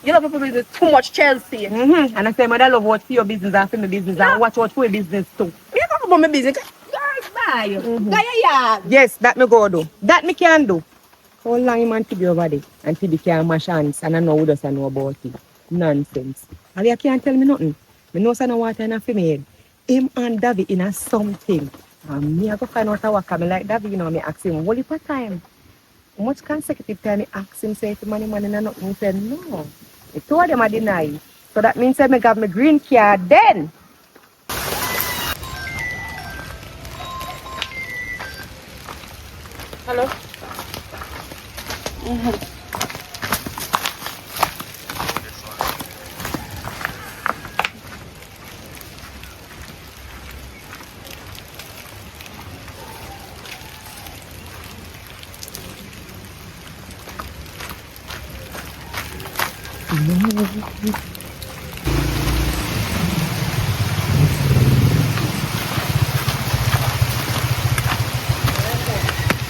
You love people business too much, Chelsea. Mm-hmm. And I say, mother love what for your business and for my business and watch out for your business too. You talk about my business. Girl, bye. Go your yard. Yes, that me go do. That me can do. How long you man to be over there and to be can mash hands and I know who doesn't know about it. Nonsense. And you can't tell me nothing. Me know say no water in a for me head. Him and Davi in a something. And me I go find out what come like Davi, you know, me ask him, what if time? How much consecutive time me ask him say if money in a nothing? He said no. He told them I deny. So that means I me got my green card then. Hello?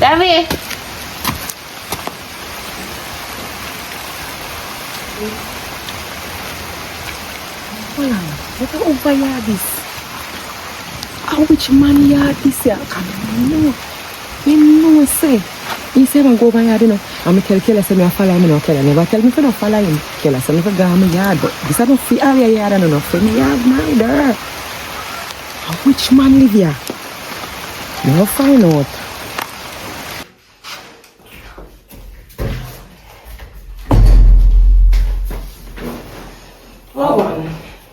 Davi! Wow, look how over yard this. How which man yard this here? I know. Me know say. He say man go over yard, you know. And me tell Kayla say me a follow him, you know. Kayla never tell me if I don't follow him. Kayla say me for go on my yard, but this I don't feel all your yard and enough for me yard neither. How which man live here? You will find out.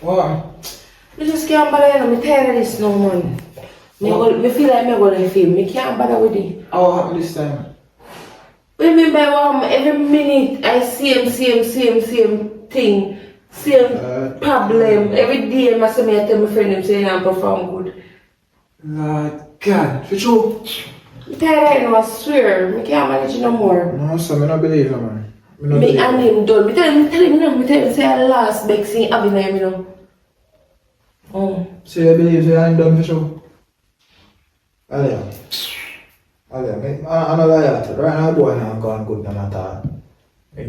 What? Me just can't bother, you know. Me tired of this now, man. Me feel like me go to film. Me can't bother with it. How happened this time? Remember, every minute I same thing, same problem. Every day I say me I tell my friend them say I perform good. Lord God, for sure. I'm tired right now, I swear. I can't manage no more. No, sir, I don't believe you, man. Me and him done. Me tell him say I last big thing having him, you know. Oh. So you believe you ain't done for sure? Alia, I'm not like right now, boy, not going good none at all.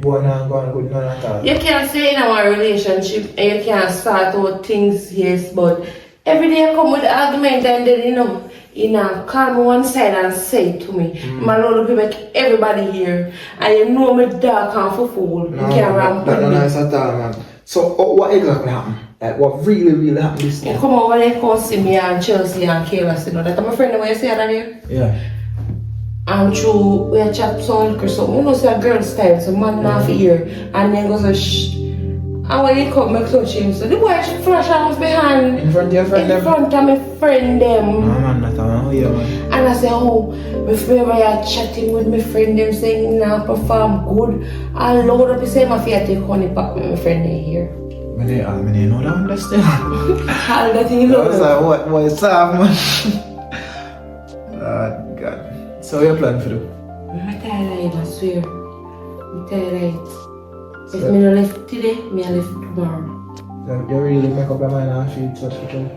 Boy, not going good none at all. You can't say in our relationship and you can't start out things, yes, but every day I come with the argument and then, you know, call me one side and say it to me. My Lord will make everybody here. And you know me dark and for fool. No, You can't ramp that's with not me. nice at all, man. So, what exactly happened? Like, what really happened this You time? come over there, come see me and Chelsea and Kaylafilms, you know, that my friend, when you say that there. Yeah. And through, we a chat some liquor, so you know, say a girl's time, so man not here. And then goes a shh. And when he come, I touch him, so the boy flash off behind. In front of your friend, In front of my friend them. No, man, not all. Yeah, man. And I say, oh, my friend I chatting with my friend them saying nah perform good. I load up the same if I take honey pack with my friend they here. I mean, know that understand. All that thing I look. was like, what is up, man? Lord God. So, what you plan for do? I'm tired, I swear. I'm tired. If me no left today, me I left tomorrow. You really make up your mind and feel such a thing?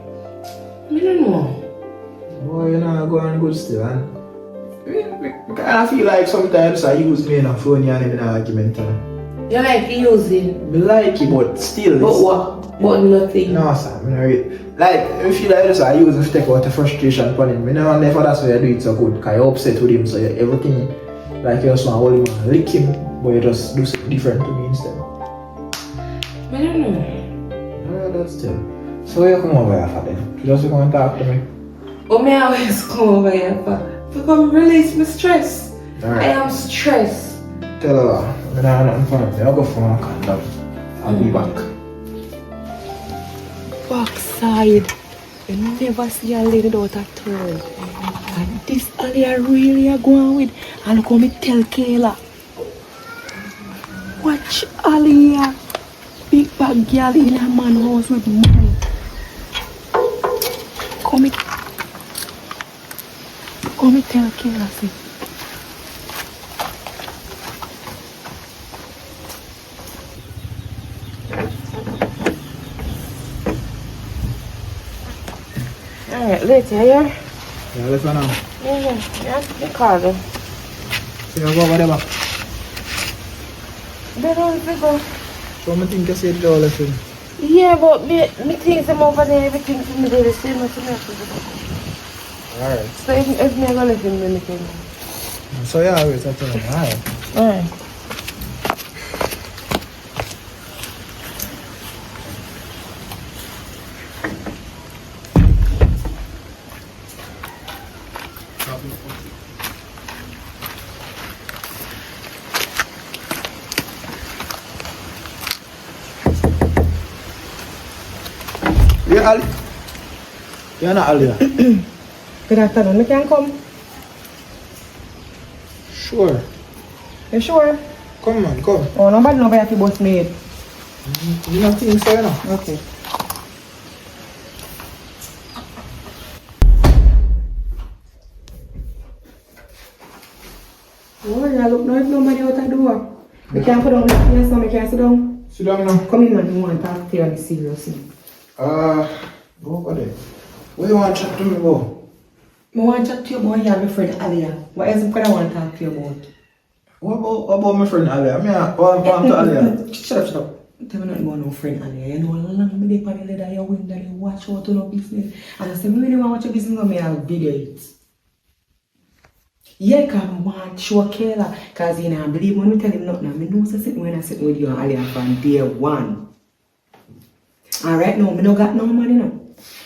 I don't know. Boy, you're not going good still, man. I feel like sometimes I use me in a phone and in an argument. You like using? I like it, but still. But what? But nothing. No, sir. Like, I feel like this, I use it to take out the frustration upon him. I never that's why you do it so good, because you're upset with him, so everything, like you just want to hold him and lick him, but you just do something different to me instead. I don't know. That's still. So you come over here for them? You just come and talk to me? But me always come over here for come release my stress. Alright. I am stressed. Tell her, I don't have nothing for me. I'll go for my condom. I'll be back. Backside. You never see a lady without a turn. And this Alia really are going with. And look how me tell Kayla. Watch Alia. Big bad girl in a man house with money. Come tell Kayla, see. Alright, later, yeah? Yeah, let's go now. Yeah, the car then. So you go over there back. They don't go. So I think you said all of them. Yeah, but me things them over there, everything for me do the same as me have to do. Alright. So if me go listen to anything. So yeah, always at home. Alright. Alright. Yeah, Ali. You're not Ali. Good afternoon, me can come. Sure. You sure? Come man, come. Oh, nobody know where the bus made. You don't think so, you know? Okay. Oh, yeah, look, no, if nobody out the door. We can't put down the chair, so we can't sit down. Sit down now. Come in, man, we want to talk to you on the serious thing. Go over there. What you want to chat to me about? I want to chat to you about you and my friend Alia. What else I want to talk to you about? What about my friend Ali? I mean, what to Ali? Shut up. Tell me nothing about no friend Alia. You know, how long me dey on the ladder, you window, you watch out to no business. And I say, me really want to watch your business, me I'll video it. Yeah, because I want to show Kayla. Because you know, I believe when I tell him nothing, I know something when I sit with you and Alia from day one. And right now, I no got no money now.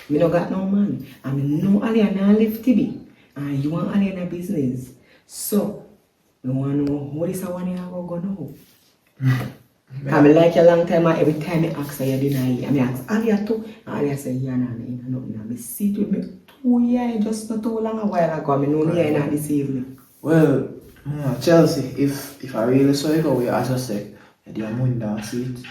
Me no got no money. And I know Alia now Wrld Tv. And you want Alia in a business. So, I want to know what is I want to go now. I mean, like a long time, every time I ask her, you deny it. I mean, I ask Alia too. And Alia say, yeah, no, nothing. I sit with me 2 years, just not too long a while ago. I know me here this evening. Well, Chelsea, if I really saw it go, as I said, the amount down sweet.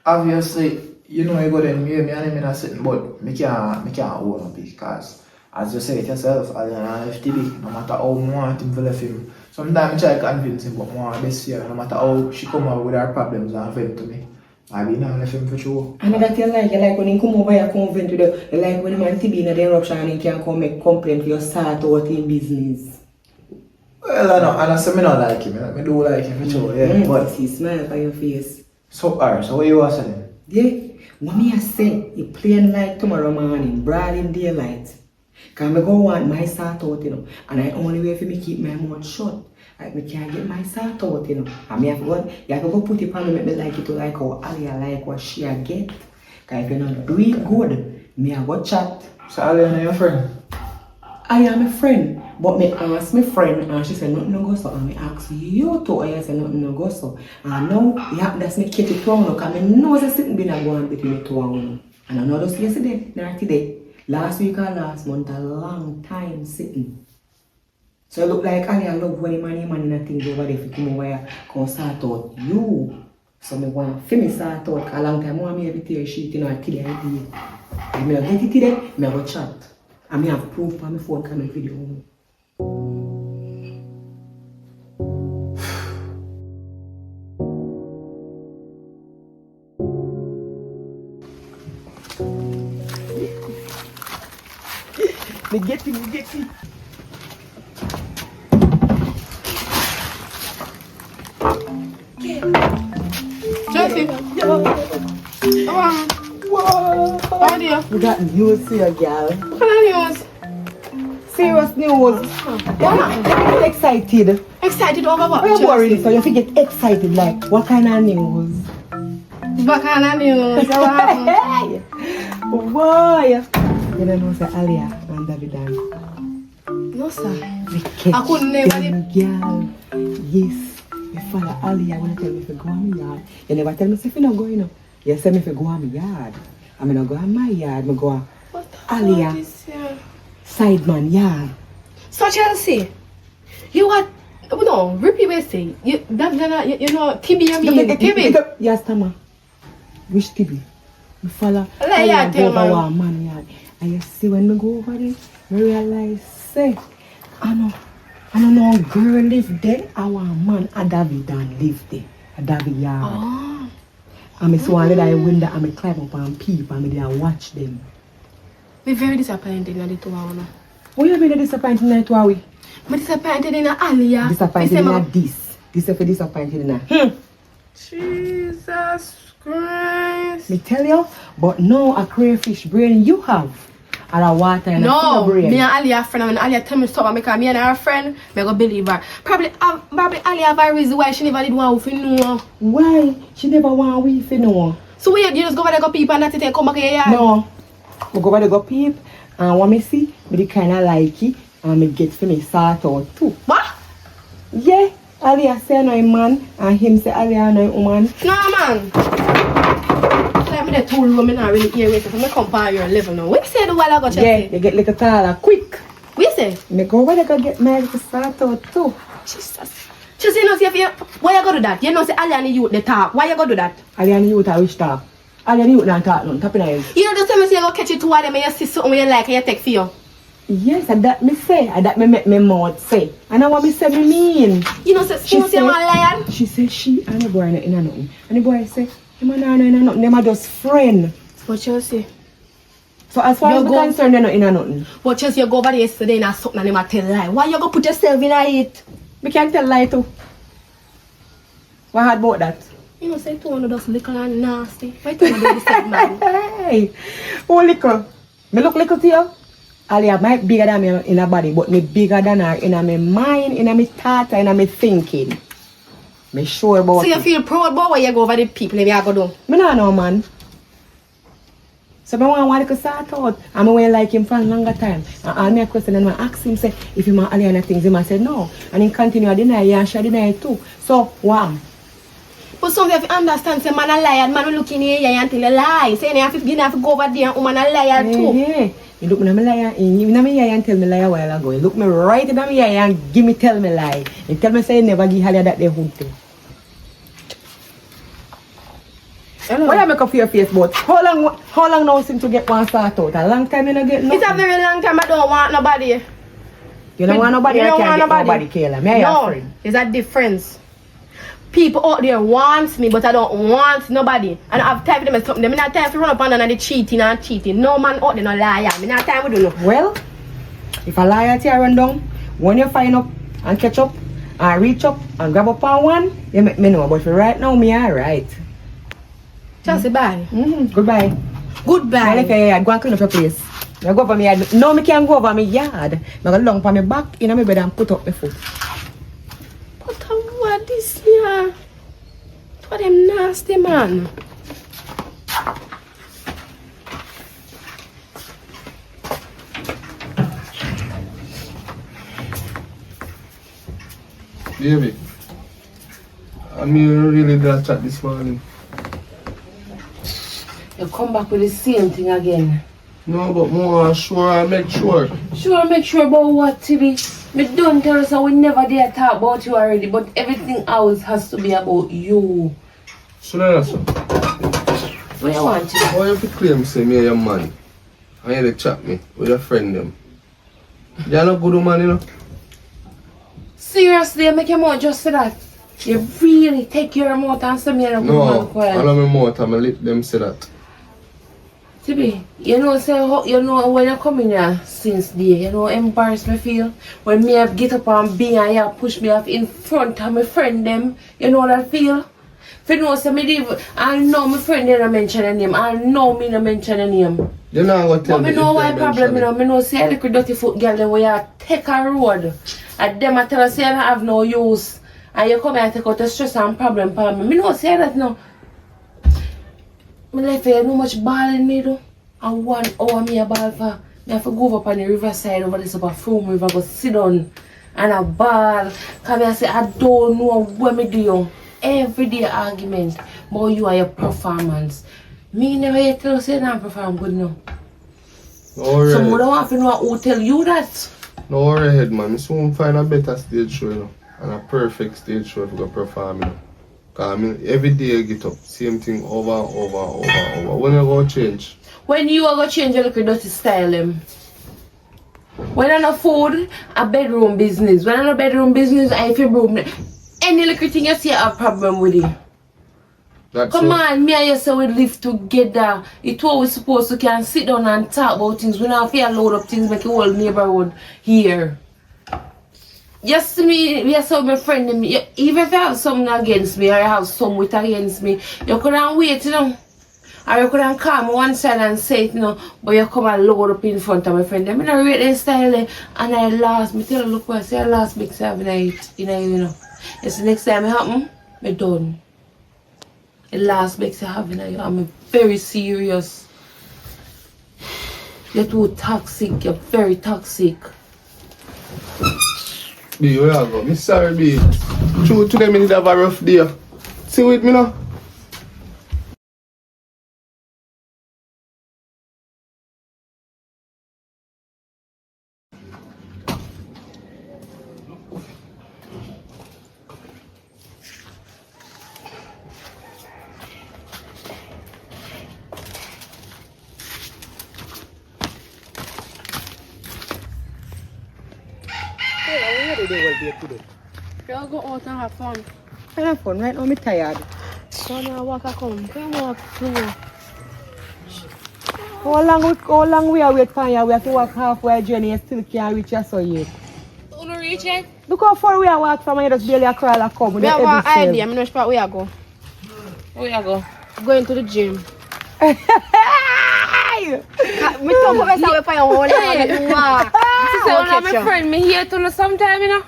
Obviously, you know, you go there, me and him in sitting, but me can't hold on because, as you say it yourself, I Wrld Tv, no matter how I want him to left him. Sometimes I try to convince him, but more this year, no matter how she come out with her problems and vent to me, I be not left him for sure. And that you like when he come over here, come vent to the, you like when he man to be in the eruption and he can come make complaint for your start out in business. Well, I know, and I say me not like him, I do like him for sure, yeah. But see smile on your face. so, alright, so what you are saying? Yeah, what me I say, he plain like tomorrow morning, broad in daylight. Cause I go want my start out, you know, and I only way for me keep my mouth shut. Like me can't get my start out, you know. And me have to go, you have to go put it on me, make me like it to like how Alia like what she a get. Cause if you don't do it good, me have go chat. So Alia is your friend? I am a friend, but me ask my friend and she said nothing no go so, and me ask you too and I said nothing no go so. And now, yeah, that's me keep it wrong, because I know there's something been going between the two of them. And I know just yesterday, not today. Last week or last month, a long time sitting. So it look like Alia love when him and him things over there if you come over here, come start out you. So me want to start out, a long time I want me every tear sheet, you know, until I do it. If I get it today, I go chat. And I have proof on my phone coming video. Me get it. Jesse. Whoa. How do you? We got news here, girl. What kind of news? Serious news. I'm excited. Excited over what? I'm worried, so you have to get excited. Like, what kind of news? What kind of news? What happened? Hey! Boy! You don't know, say Alia and Davi Dan. No, sir. We catch I couldn't never them, girl. Yes. You follow Alia when you tell me if you go on my yard. You never tell me if you not go, you know. You say me if you go on my yard. I mean, I go on my yard. I go on Alia. Sideman yard. So Chelsea, you what? No, repeat what you say. You know, Tibi, I mean, Tibi. Yes, Tama. Which Tibi? You follow Like Alia that, go over man. one man yard. And you see when me go over there, I realize, say, I don't know girl live there. Our man, a Davi Dan live there. A Davi yard. Oh. And I saw that I window and I climb up and peep and I there watch them. Me very disappointed in the 2 hours. What you mean disappointed in that, Wawi? Me disappointed in Alia. Disappointed in this. This is disappointed in that. Jesus Christ. Me tell you, but no a crayfish brain you have. And a water and No, a brain. me and Alia friend, and Alia tell me something because me and her friend, me go believe her. Probably Alia have a reason why she never did want to know. Why? She never want we for no. So you just go over there go peep and not take come back here. No. We go over there go peep and what me see, me the kinda like it and me get for me sort out too. What? Yeah. Alia say no man and him say Alia no woman. No man. Like me the two room and I really hear it. So me compare your level now. What you say the while I go check? Yeah, you get like a taller quick. What you say? Me go over there go get married to sort out too. Jesus. Just you know see if you why you go do that? You know say Alia and you the talk. Why you go do that? Alia and you which talk? Alia and you not talk none. Tapping eyes. You know just tell me say you go catch it two of them and you see something you like and you take for you. Yes, and that me say, and that me make me mouth say. And I what me say me mean. You know say She you know say say- I'm a lion. She say she and the boy not in a nothing. And the boy say, him and her not in a nothing. Them are just friend. But Chelsea. So as far You as we go- concerned, they're not in a nothing. But Chelsea, you go over there yesterday and I something and them a tell lie. Why you go put yourself in it? We can't tell lie too. What hard about that? You know, say 200 just little and nasty. Why 200 this type, man? Hey, oh little. Me look little to you. Alia might bigger than me in a body, but me bigger than her in a me mind, in a me thought, in a me thinking. Me sure about So you it. feel proud about when you go over the people and you go down? Me not know, man. So I want one to start out. And I want like him for a longer time. And all me a question and I ask him, say, if he want Alia and things, he might say no. And he continue to deny, yeah, and she deny it too. So, wow. But some of you understand, say man a liar, man will look in here until you lie. Say you have to go over there and woman a liar too. Yeah. You look me in my liar, you in my ear and tell me lie a while ago. You look me right in my ear and give me tell me lie. You tell me say you never give Alia that they hood thing. Why you make up for your face, but how long now since you get one start out? A long time you don't get nothing. It's a very long time I don't want nobody. You don't want nobody, You I don't can't want get nobody. nobody, Kayla. Me your No, friend. there's a difference. People out there want me, but I don't want nobody. I don't have time for them and something. I don't have time to run up and the cheating and cheating. No man out there no liar. I don't have time to do no. Well, if a liar tear run down, when you find up and catch up and reach up and grab up on one, you make me know. But for right now, me alright. Just bye. Goodbye. Now Goodbye. if you yard, go and clean up your place. I go over my yard. No, me can't go over my yard. I go long for my back in my bed and put up my foot. But what this here? What them nasty man? Baby, I mean, really that chat this morning. You come back with the same thing again. No, but more sure I make sure. Sure, make sure about what, TV. Me don't tell us that we never dare talk about you already, but everything else has to be about you. So that's so. What you want to? Why you claim say me your man? And you dey chat me with your friend them. You're not good man, you know? Seriously, I make your mouth just for that. You really take your mouth and say me a good No, man I quiet. know my mouth and my lip them say that. Tibi, you know, say, you know, when I come in here since day, you know, embarrassed me feel. When me have get up and be and you push me off in front of my friend them, you know what I feel? If you know, say me leave, I know my friend they don't mention a name, I know me don't mention a name. You know what tell But me know why problem, me know, say a little dirty foot girl then where you take a road. And them I tell us say I don't have no use. And you come here and take out the stress and problem for me. Me know say that no. Me left here, how much ball in me do? And 1 hour me a ball for. Me have to go up on the riverside over this upper Froome River, go sit down and a ball. Cause I say I don't know what me do. Everyday argument about you and your performance. Me never yet tell you say I perform good now. Alright. So I don't want to know who tell you that. No worry ahead, man. I soon find a better stage show, you know. And a perfect stage show to go perform, you know. Cause I mean, every day I get up, same thing over and over and over. When you go change? When you are going to change your little dirty style, when I no food, a bedroom business. When I no bedroom business, I feel room. Any little thing you see, I have a problem with it. Come on, me and you say we live together. It's what we supposed to can sit down and talk about things. We don't feel load up things like the whole neighborhood here. Just me, we are so my friend. Even if you have something against me or you have something with against me, you couldn't wait, you know. Or you couldn't come one side and say it, you know, but you come and load up in front of my friend. I mean, I rate their style and I lost. Me tell you, look what I say, I lost big 7 8, you know. It's the next time it happen, me done. The last big I have, you know, I'm very serious. You're too toxic, you're very toxic. B, where I go? Me sorry, B. True to them, me have a rough day. See with me now? I'll go out and have fun. I have fun right now, I'm tired. So now walk a come. Come walk through. How long we are wait for you? We have to walk halfway journey and still can't reach us so yet. You don't reach it? Look how far we are walk from and you just barely a crawl and come. We have one idea. I'm not sure where I go. Where you go? Going to the gym. Hey! Me talk about myself for your whole life. So my friend, me here to know sometime, you know.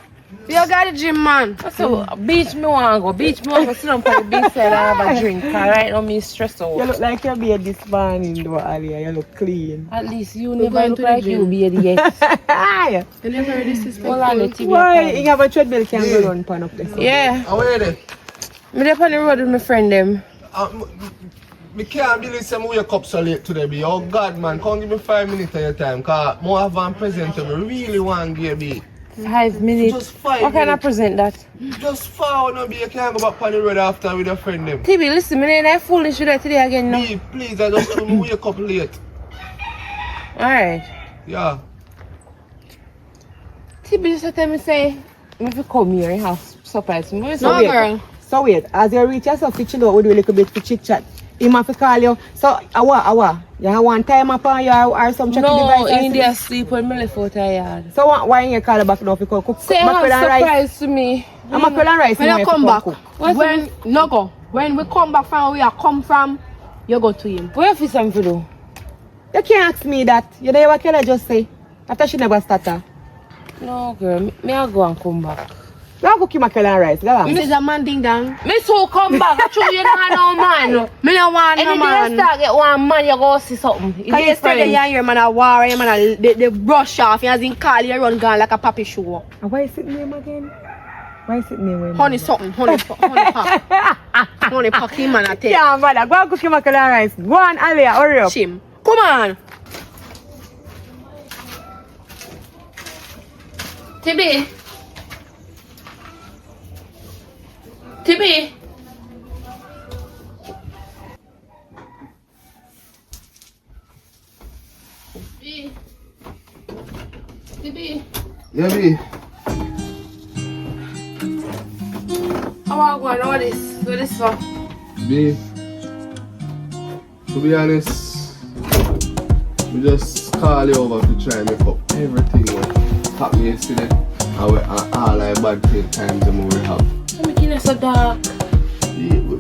You got the gym, man. So, beach me want to go. Beach me want to sit down on the beach side and have a drink. Alright, now me stressed out. You look like you're beard this morning though, Alia. You look clean. At least you We're never going look to the like gym. you beard yet. Hi. You never heard this Hold on, the TV. Why? You have a treadmill can go run pan up there. Yeah. How are you? Me there on the road with my friend them. Me can't believe some wake up so late today, B. Oh God, man, come give me 5 minutes of your time, cause more have one present to me. Really want to be. 5 minutes. Just 5 What kind of minutes. present that? Just far no be. You can't go back on the road after with your friend them. TV, listen, me ain't foolish with that today again, no? B, please, I just want to wake up late. Alright. Yeah. TV just tell me say, if you come here and have surprise me. No, girl. So wait, as you reach yourself to chill out, we do a little bit to chit chat. He have to call you. So, awa. You have one time upon you or some checking No, device? in there sleep when me left out of yard. So why you call you back now? Because cook Say have mackerel and rice. surprise to me. And mackerel and rice. When now you have to come back, cook. when we come back from where we come from, you go to him. What if it's something to do? You can't ask me that. You know what can I just say? After she never started. No, girl, me I go and come back. Now cook you mackerel and rice. Go on. This is a man ding dong. Me so come back. I told you don't have no man. Me no want no Any day man. you start get one man, you go see something. It's Cause yesterday different. you hear man a war, you man they brush off, you as in call you run gone like a puppy show. And why is it name again? Why is it name? Honey something, honey pack. Honey pack him man a take. Yeah, brother. Go and cook your mackerel and rice. Go on, Alia. Hurry up. Shim. Come on. Tibi. Tibi. Tibi. Yeah, B. How are you going? What is this for? B. To be honest, We just call you over to try and make up everything what happened yesterday. And all our bad times and we have. I'm making it so dark. Yeah, we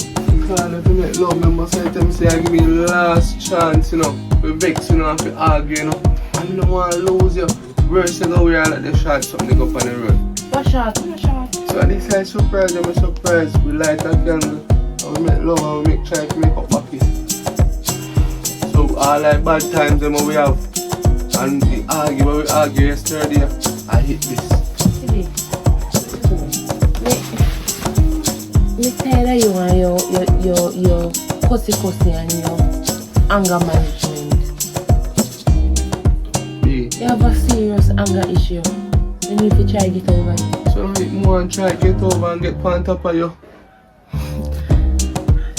call you to make love. Remember, say them say I give me the last chance, you know. We vex, you know, and we argue, you know. And you don't want to lose you. Worse than we are like the shot something up on the road. What shot? What shot? So this is surprise, I'm a surprise. We light a candle. And we make love and we try to make up back it. So all like bad times them we have. And we argue yesterday. I hit this. Me tired of you and your cussy and your anger management. Yeah. You have a serious anger issue. You need to try to get over it. So we more and try to get over and get on top of you.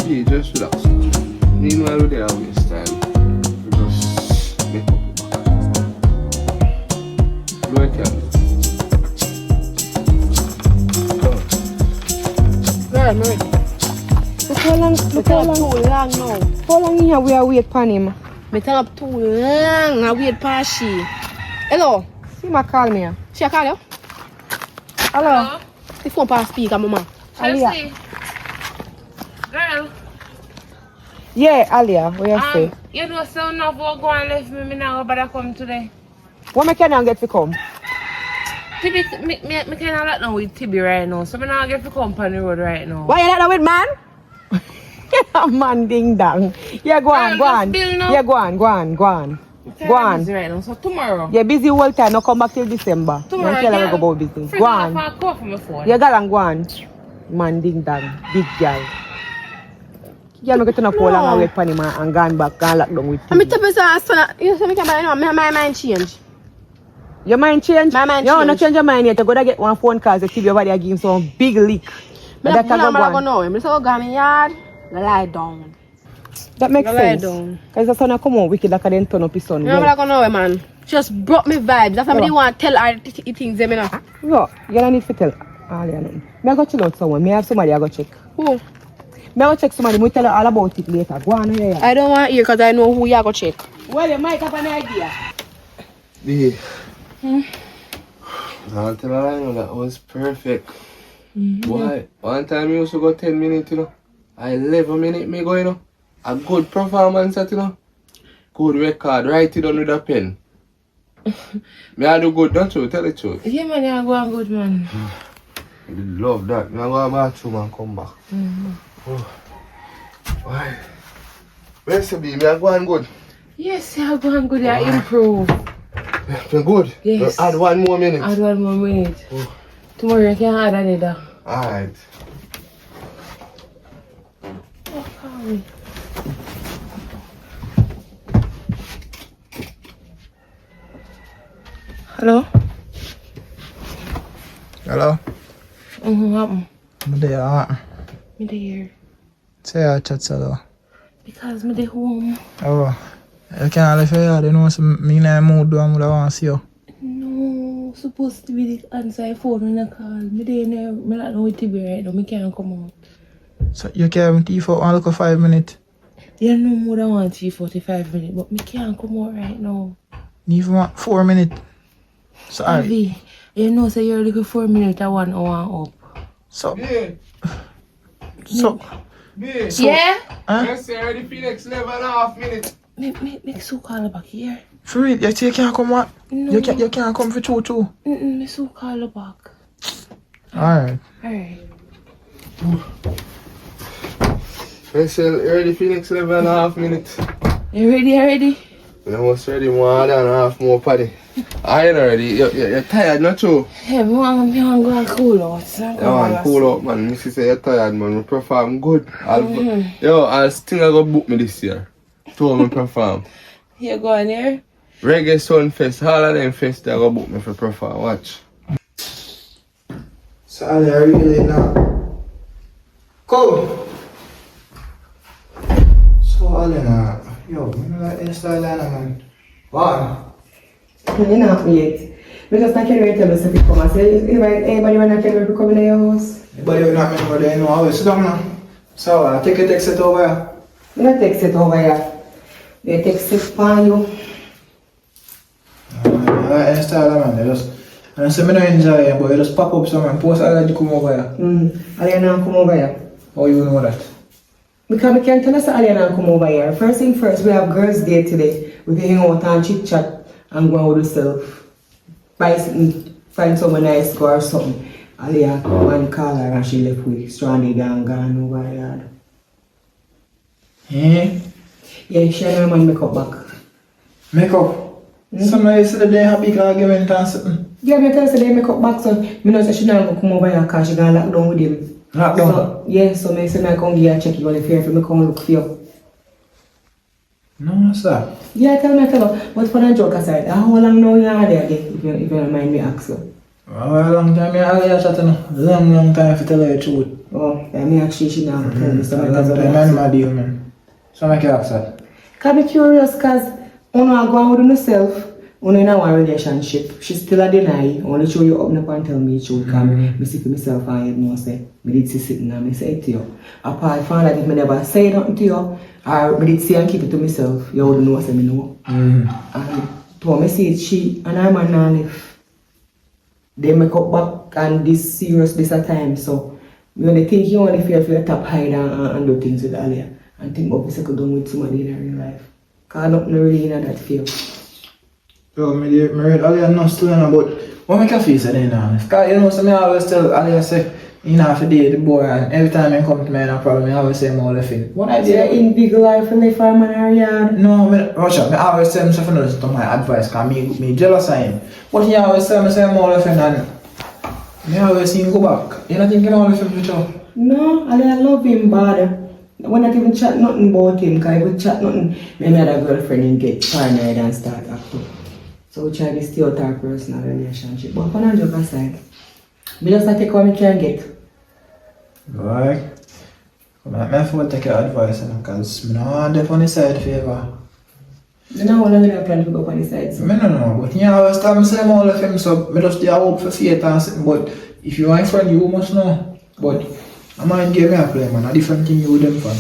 Yeah, just relax. Meanwhile we there waste time. We just make up the back. Blow a candle. Girl, I'm ready. Look how long Too long now. How long here we are wait for him? Me tell up too long. I wait for she. Hello. See my call me. She call you? Hello. The phone pass speaker, mama. Chelsea. Girl. Yeah, Alia, what you say? You know, so enough will go and left me now, but I come today. What me can get to come? Tibi, me kind of like now with Tibi right now, so I now get to come on the road right now. Why you like that with man? Man ding dong. Yeah, go on, go on. Yeah, go on. Go on. Busy right now, so tomorrow. Yeah, busy all time. No come back till December. Tomorrow, Tell her yeah. go about business. Free Go now, on. if I call from my phone. Yeah, go on, go on. Man ding dong. Big girl. Yeah, me get to no call and wait for him and gone back and lock down with I'm him. tell you son, you say me can buy my mind change. Your mind change? My mind You no change. change your mind yet. You gotta get one phone call to TV over there give him some big leak. Me That not can go go on. know him. Me say go go in yard, lie down. That makes Lie sense. down. Because the son come out wicked like I didn't turn up his son. You know go know him, man. Just brought me vibes. That's why me want to tell her things them, you know. No, you don't need to tell all you know. Me I go chill out someone. Me have somebody I go check. Who? Me I go check somebody. Me tell her all about it later. Go on here. I don't want to hear because I know who you are go check. Well, you might have an idea. Yeah. I'll tell her, you know, that was perfect. Why? One time you used to go 10 minutes, you know. 11 minutes me go, you know. A good performance, you know. Good record, write it down with a pen. Me I do good, don't you? Tell the truth. Yeah, man, you're going good, man. I love that. Me I go to the bathroom and come back. Oh. Why? Where's the bee? Me I go on good. Yes, you're going good. You're improve. Me good? Yes. Add 1 more minute. Add 1 more minute. Oh. Tomorrow you can add another. Alright. Oh, call me. Hello? Hello? What happened? I'm there. Me there. Say I chat hello. Because me there home. Oh. You can't leave here. You know, so me in a mood do I want to see you. No, supposed to be the answer your phone when I call. Me there now. Me not know what to be right now. Me can't come out. So you can tea for one look 5 minutes. You know more than 1 to 45 minutes, but me can't come out right now. Need for 4 minutes. Sorry. Davi, you know say you're looking 4 minutes at 1 hour up. So. Yeah. So. Yeah. Yeah? Huh? Yes, sir. The Phoenix 11.5 minutes. Make Sue call back here. For real, you can't come what? No. You can't come for two. Me Sue call her back. Alright. Alright. Yes, sir. The Phoenix 11.5 minutes. You ready? I was ready more than half more party. I ain't already. You're tired, not true? Hey, me want to go and cool out. I want cool out, man. Missy say you're tired, man. We perform good. I'll still go book me this year. To me perform. You going here? Reggae Sun Fest, all of them fest they go book me for perform. Watch. So I really now. Cool. So Alena, yo, you like this style, man. Wow. You not yet. Because I can't wait till you say come and say, invite anybody when I can wait to come in your house. But you're not over there, no, I will sit down now. So take a text it over here. You not text it over here. You text it for you. like any style, man. They just, and so I don't enjoy it, but you just pop up some and post all come over here. Aliana come over here. How you know that? Because we can tell us that Aliana come over here. First thing first, we have girls' day today. We can hang out and chit chat and go out with yourself. Buy something, find someone nice, go or something. Alia come and call her and she left with stranded and gone over the yard. Eh? Yeah, she and her man make up back. Make up? Somebody said they have a big argument and something. Yeah, me tell her they make up back, so me know say she not gonna come over here because she gonna lock down with him. Lock down? So, yeah, so me say me come give her a check, you only fear for me come look for you. No, sir. Yeah, tell her. But for that joke aside, how long now you are there again, if you don't mind me ask you? Oh, a long time, I chatting. Long time to tell you the truth. Oh, yeah, me actually she now tell me so A long time, I'm my deal, man. So I can ask that. Cause me curious, cause when I go out with myself, when in a relationship, she still a deny. I want to show you up and tell me the truth. Cause me see for myself and you know say, me did see sitting and me say it to you. Apart from that, if me never say nothing to you, or me did say and keep it to myself, you would know say me know. And to me see it, she and her man now live. They make up back and this serious this a time, so when they think you only fear for your top hide and do things with Alia and think about this could done with somebody in real life. Cause not really in that fear. So, I read Alia not still in but what make you feel say then now? Because you know, so I always tell Alia say, you know, for date the boy and every time I come to me and a problem, I always say I'm all laughing. What I You're in big life and live for a man in her yard. No, watch out, I always tell myself no to my advice because me jealous of him. But he always tell me say I'm all laughing and I always see him go back. You don't think I'm all laughing with you? No, I love him bad. When I even chat nothing about him, because I would chat nothing, my other girlfriend and get paranoid and start acting. So we try to stay out our personal relationship. But for that joke aside, we just take what we can get. Right. I have to take your advice because I don't want to on the side favor. You know how long you plan to go on the side? So? I don't know, but you always tell me say I'm all of him, so I just stay hope for faith and something. But if you are my friend, you must know. But I might give me a play, man. A different thing you would them fun.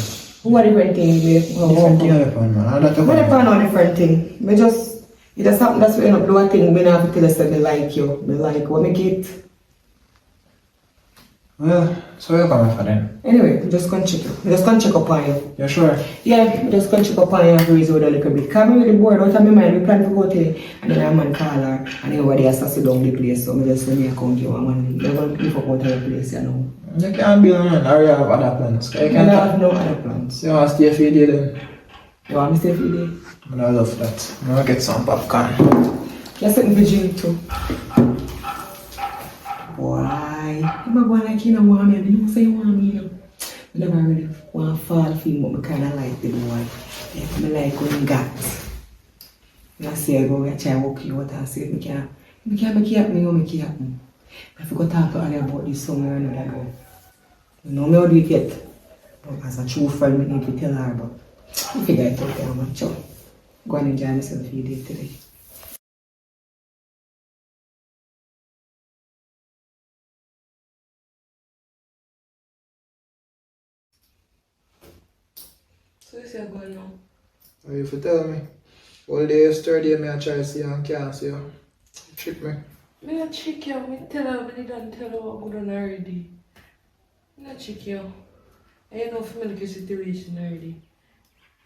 What different thing? Different thing you fun, man. What depend on different thing? Me just, it is something that's when I do a thing, me not have to tell us that me like you. Me like what me get. Well, so you're coming for then? Anyway, I'm just gonna check you. I'm just gonna check up on you. You sure? Yeah, I'm just gonna check up on you and breeze out a little bit. Cause I'm really bored out of my mind. We plan to go today and then a man call her and everybody has to sit down the place. So I just let me account you and man, they're gonna keep up out of the place, you know. You can't be a man, or you have other plans. You I can't have no other plans. You want to stay for a day then? You want me to stay for the day? I love that. I'm gonna get some popcorn. You're sitting for drink too. Why? I'm not going like you don't want me. I don't say you want me. I never really want to fall for him, but I kind of like the boy. I like when he got. I say I go, I try to walk you out and say, I can't make it happen, I make it happen. I forgot to talk to Ali about this song or another girl. You know me how do it yet. But as a true friend, I need to tell her, but I figure it out there, man. Sure. Go and enjoy myself for your day today. So you say I'm going now? If you tell me, all day yesterday, I try to see you and can't see you. Trick me. Me not trick you, me tell her, me don't tell her what good on already. Me not trick you. I know familiar situation already.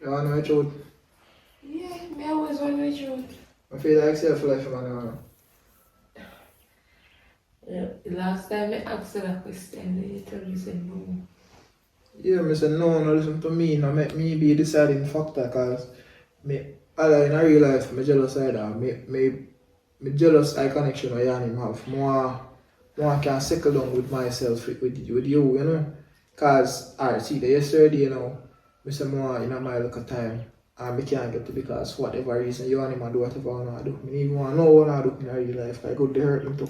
You want to know the truth? Yeah, me always want to know the truth. I feel like self life, man. Yeah, the last time I asked her that question, you tell me say no. Yeah, I said no, no listen to me, no make me be the deciding factor because in a real life, I'm jealous of that. Me jealous eye connection with you and him have. More can settle down with myself, with you, you know. Because, alright, see, yesterday, you know, I say more in my look of time and I can't get to because for whatever reason, you and him do whatever I want to do. I even want to know what I do in a real life. I go to hurt him too.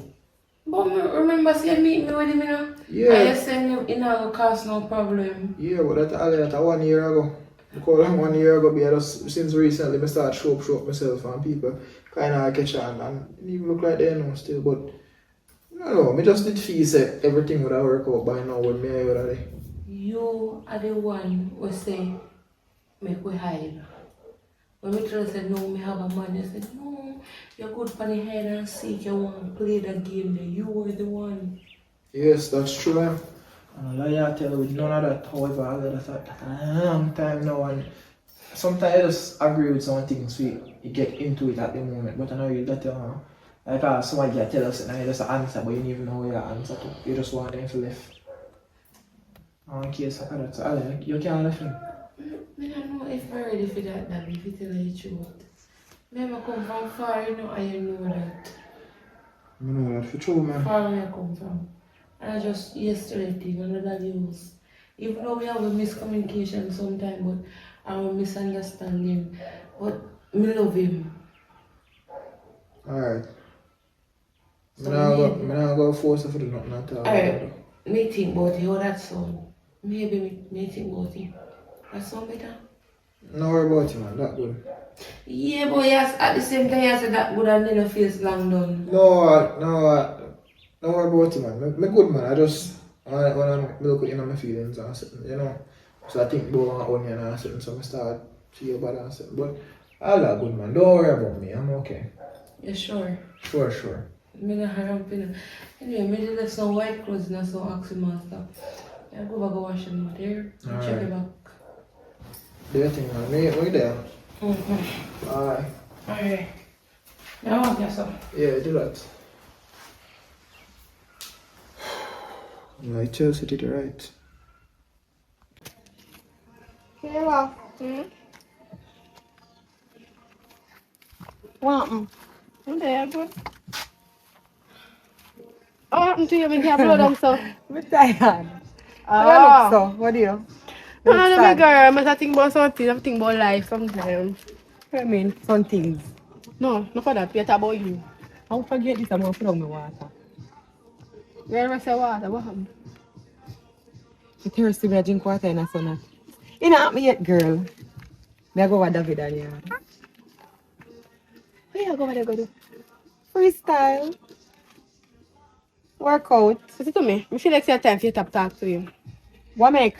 But remember, say meet me with him, you know? Yeah. And you say it not cause no problem. Yeah, but that 1 year ago. Because 1 year ago, because since recently I start show up myself and people kind of catch on and it even look like they know still. But I don't know, I just did feel that everything would have worked out by now when me would have. You are the one who say, make we hide. When we tell you, say, no, me have a man, you say, no, You're good for the head and seek. You want to play the game there. You were the one. Yes, that's true. And I tell you, with none of that, however, I got that a long time now, and sometimes I just agree with some things, so you get into it at the moment, but I know you that like somebody can tell us and you just answer, but you don't even know your answer to. You just want them to left. In case of that, so you can't left him. I don't know if I'm ready for that, Davi, if you tell the truth. I come from far, you know, and you know that. I know that for true, man. Far where I come from. And I just yesterday thing, another news. Even though we have a miscommunication sometimes, but I'm a misunderstanding. But I love him. Alright. So I'm not going to force you for the nothing at all. Alright, me think about it, how that sound. Maybe me think about it. That sound better? No worry about it, man. That good. Yeah, but yes, at the same time, I said that good and then your face long done. No, don't worry about it, man. Me good, man. I just when I look at my feelings and something, you know. So I think about my onion and something, so I start feel bad and something. But all that good, man. Don't worry about me. I'm okay. You sure? Sure. I'm not happy. Anyway, I just left some white clothes and some oxy master. I go back and wash them out there. Check it back. Do your thing, man. We there. Alright. Alright. Now I want to some. Yeah, do that. I chose it right. Kayla. What happened? I'm there, good. Oh, I'm to you, I'm here, blow down, so. I'm tired. Look so. What do you? No, my girl, I'm think about something, I'm thinking about life sometimes. What do you mean? Some things. No, not for that, we talk about you. I'll forget this, I'm going to put on my water. Where I say water, what happened? You thirsty, me I drink water in the sun. You not me yet, girl. Me I go with Davi Dan, yeah. Where you go, what you go do? Freestyle. Workout. Listen to me, I feel like it's your time for you to talk to him. What make?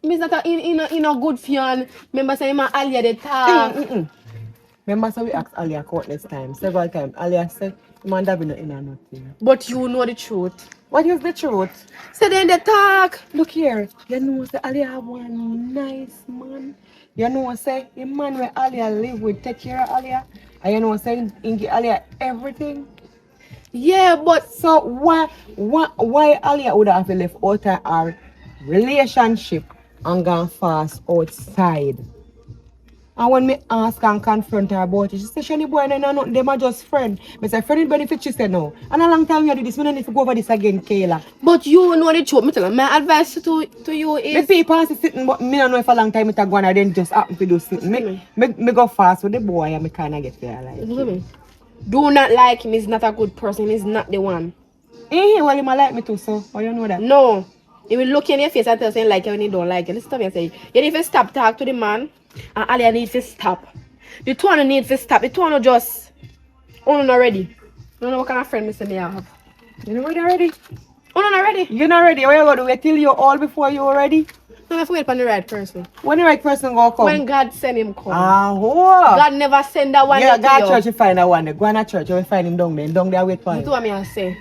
It's not a good for you and remember saying my Alia the talk. Remember, so we asked Alia countless times, several times. Alia said, man, Davi not in or nothing. But you know the truth. What is the truth? So then they talk. Look here, you know, say Alia have one nice man. You know, say the man where Alia live with take care of Alia. And you know, say he give Alia everything. Yeah, but So why Alia would have left out of our relationship and gone fast outside? And when me ask and confront her about it, she said, Shani boy, no, them are just friends. I said, friend with benefit, she said no. And a long time you do this, we don't need to go over this again, Kayla. But you know the truth. Me tell you, my advice to you The is people are sitting, but me don't know if a long time it a go on or then just happen to do something. Me go fast with the boy and me kind of get there. Like, listen to me. Do not like him. He's not a good person. He's not the one. well, he might like me too, so how you know that? No. He will look in your face and tell you like you when he don't like you. Listen to me and say, you need to stop talk to the man. And Alia need to stop. The two of them need to stop. The two of them just not ready. I don't know what kind of friend Mr. Me have. You know what already? Not ready. You're not ready. What you going to do? Wait till you're all before you're ready? No, I have to wait for the right person. When the right person go come? When God send him come. Oh. God never send that one. Yeah, to go to you. church, you find that one. Go on a church, you will find him down there. Down there, wait for You him. do what I say.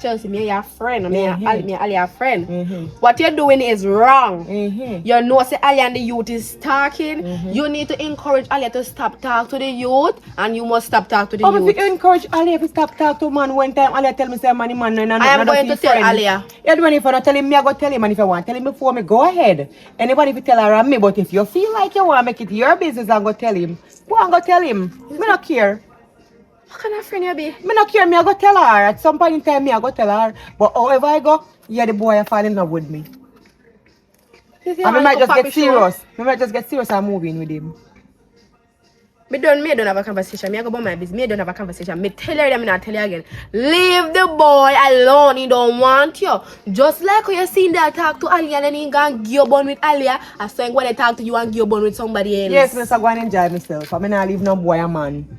Chelsea, me your friend. Me Mhm. your friend. Mhm. What you're doing is wrong. Mm-hmm. You know, say Ali and the youth is talking. You need to encourage Ali to stop talk to the youth, and you must stop talk to the Oh, youth. if you encourage Alia to stop talk to man one time, Alia tell me say man, no, I am going to tell Alia. Yeah, when if you not tell him, me I go tell him, and if you want tell him before me, go ahead. Anybody if you tell her and me, but if you feel like you want to make it your business and go tell him, go and go tell him. Me not care. What kind of friend you be? Me not care, me I go tell her. At some point in time, me I go tell her. But however I go, yeah, the boy I fall in love with me. And we might just get serious. We might just get serious and move in with him. Me don't have a conversation. Me I go about my business. Me don't have a conversation. Me tell her them, me not tell you again. Leave the boy alone. He don't want you. Just like how you seen that talk to Alia and then he gonna give you bun with Alia. I saw him when they talk to you and give you bun with somebody else. Yes, Mr. Go and enjoy myself. I mean, I leave no boy a man.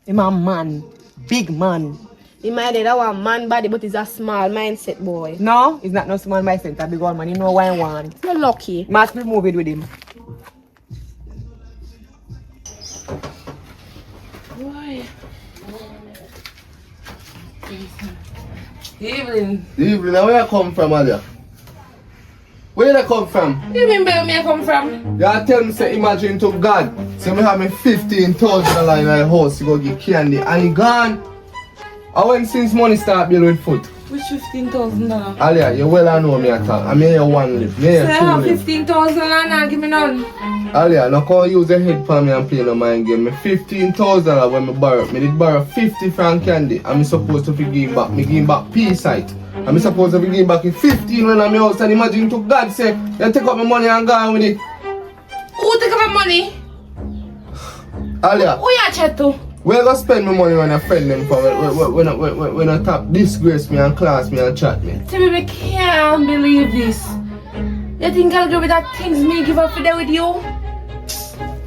I'm a man. Big man. He might have that one man body, but he's a small mindset boy. No, he's not no small mindset. A big old man. You know what I want. You're lucky. Must be moving with him. Boy. Evening. Evening, now where you come from, Alia? Where you come from? You mean where me come from? You tell me, say, imagine to God. Say, me have me $15,000 in the house to go get candy, and he gone. I went since money start building with foot. Which $15,000? Alia, you well know me at all. I mean, you one live. Me, So I have two live. $15,000 and now give me none. Alia, no can't use the head for me and play no mind game. Me $15,000 when me borrow. Me did borrow 50 franc candy, and me supposed to be give back. Me give back peace site. And me supposed to be give back in 15 when I'm house. And imagine to God say, you take up my money and go with it. Who take up my money? Alia, Who you chat to? where go spend my money when I friend them for when I top disgrace me and class me and chat me? Tell me, I can't believe this. You think I'll go with that things me give up for there with you?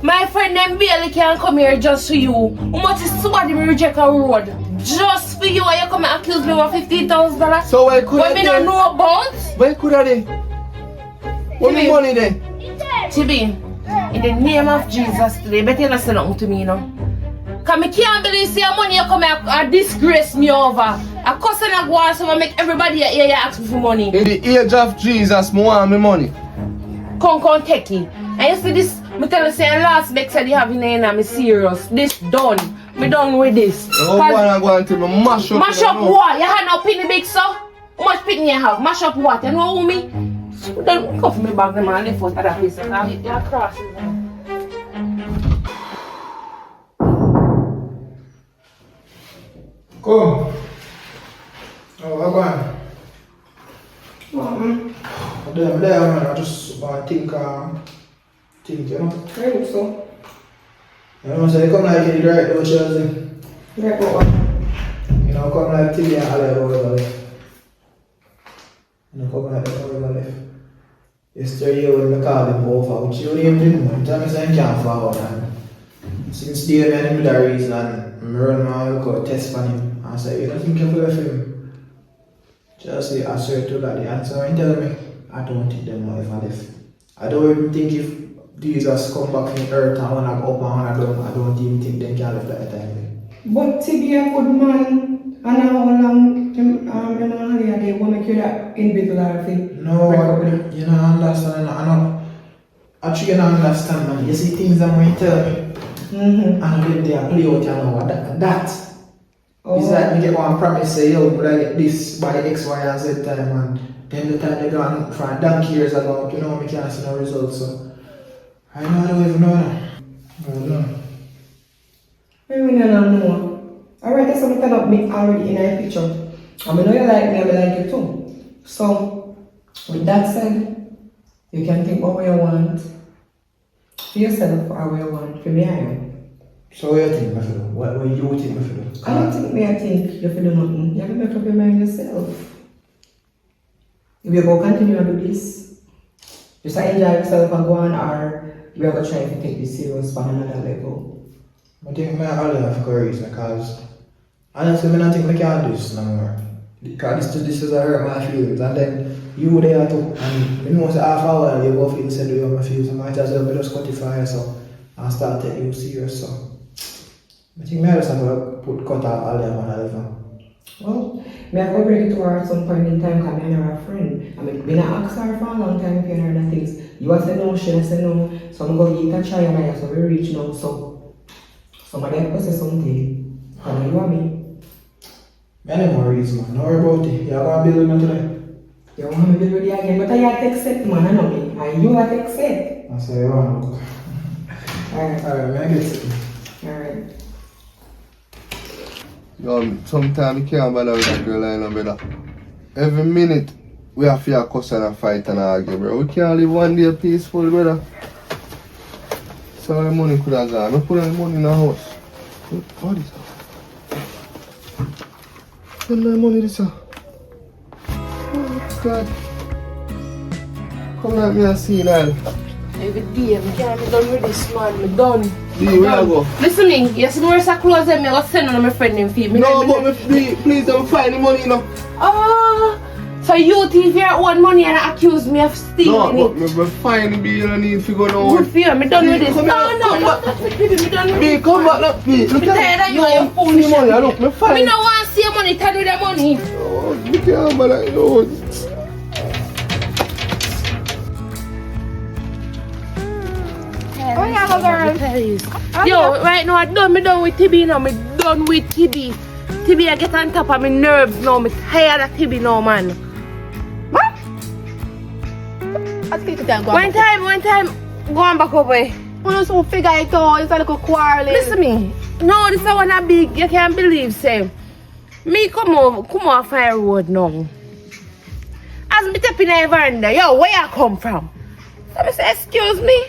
My friend them barely can come here just for you. How much is somebody me reject a road? Just for you, and you come and accuse me of $15,000? So where could What me don't know about? Where could I do? What my money then? Tibi, in the name of Jesus today, better not say nothing to me, you know. Cause I can't believe see your money you come and disgrace me over. I cuss and I go on so I make everybody here you ask me for money. In the age of Jesus, I want my money. Come take it. And you see this, I tell you say last make said you have in there, I'm serious. This done. Me done with this. I go until me mash up. Mash up what? You had no penny big so? How much penny you have? Mash up what? You know who me? Then come for me back them and left out other place. You're crossing. Come. Oh, I'm going. There, man. I just want to think, you know. I think so. You know, so they come like in the right though, Chelsea. Right over. You know, come like Tilly and Ali over left. You know, come like the over left. Yesterday when I called him over, which you name him, man. Tell me something can't forward, and since day man, him with a reason, and I run my look out, test for him. I said, you don't think you're for him? Chelsea, I swear to God, the answer and tell me, I don't think them will ever left. I don't even think if Jesus come back from the earth and when I'm up and when I'm down, I don't even think they can live that time. But to be a good man, and how long they will make you that individual thing? No, you know, understand. I actually don't understand, man. You see things that when you tell me, and I get there, play out, you know, that. It's like me get one promise, say, yo, but I get this by X, Y, and Z time, and then the time they gone for a donkey years ago, you know, me can't see no results, so I don't even know. I don't know. Maybe I don't know. Alright, that's something that me already in a picture. And I know you like me, I like you too. So, with that said, you can think what you want for yourself or what you want for me, I am. So what do you think, my fellow? What do you think, my fellow? I don't think me, I think you feel do nothing. You have to make up your mind yourself. If you go continue to do this, just enjoy yourself and go on, or you are going to try to take this serious on another level. I think I only have courage because honestly, I don't think I can do this no more. Because this is a hurt my feelings, and then you there too, and you know, say half hour you go feel the same way my feelings, I might as well just cut it for yourself and start taking you serious, so I think I just have to put cut out all them and everything. Well, I have to bring it to her at some point in time because I'm her friend. I mean, I've asked her for a long time if you heard the things. You have said no, she has said no, so I'm going to eat and try and I have to be rich now, so somebody have to say something. And you want me? Many more reasons, man. Don't worry about it. You're going to build with me today. You want me to build with you again, but I have to accept, man, I know me. And you have to accept. I say, you want to. Alright. Alright, I get it. Alright. Yo, sometimes you can't bother with that girl, you know, brother. Every minute, we have to cuss and fight and argue, bro. We can't live one day peaceful, brother. So the money could have gone. I put the money in the house. What is that? Spend the money this year. Oh, God. Come let me and see that. Every day, I can't be done with this, man. I'm done. Where I go? Listen me, you see more clothes than me, I was sending on my friend in feed. No, but please don't find the money, you know. Oh, So you thief your own money and accuse me of stealing No, it. but me fine, B, you don't need to go now. Good for you, me done with this. Come No, here, no, come no, back. that's it, me done with B, this. come back, look, B. Look Me tired of you and your foolish money. Look, me Me fine. no want to see your money, tell you the money. Oh, be careful, like, no. Oh yeah, girl. Yo, right now me done with TB now. Me done with TB. TB I get on top of my nerves now. Me tired of TB now, man. What? I think it's One time, go on back over. You know, so figure it out. It's like a quarreling. Listen me. No, this is one a big. You can't believe, say. Me come off Fire Road now. As me step in the veranda, yo, where you come from? So I say, excuse me.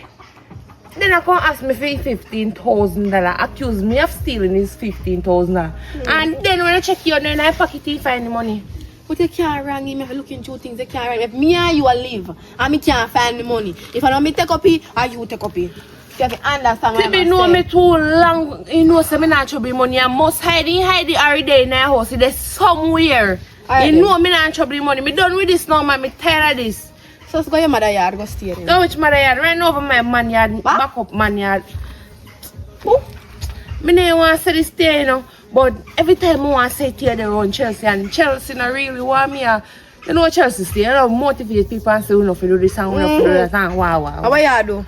Then I come ask me for $15,000. Accuse me of stealing his $15,000. And then when I check you in my pocket, you find the money. But you can't wrong him if you looking through things. You can't wrong. If me and you are live, and me can't find the money. If I don't me take up it, or you take up it. You have to understand what TB know me too long. You know, say me not trouble money. I must hide it every day in the house. There's somewhere. Alright, You know me not trouble money. Me done with this now, man. Me tired of this. So let's go to your mother yard, go stay there. No, which mother yard? Right over my man yard. Back up man yard. Ooh. Me don't want to say this there, you know. But every time I want to say to you, they run Chelsea. And Chelsea not really want me. You know Chelsea stay. You know, motivate people and say, we know if you do this and we know if you do that and wow. How what you do?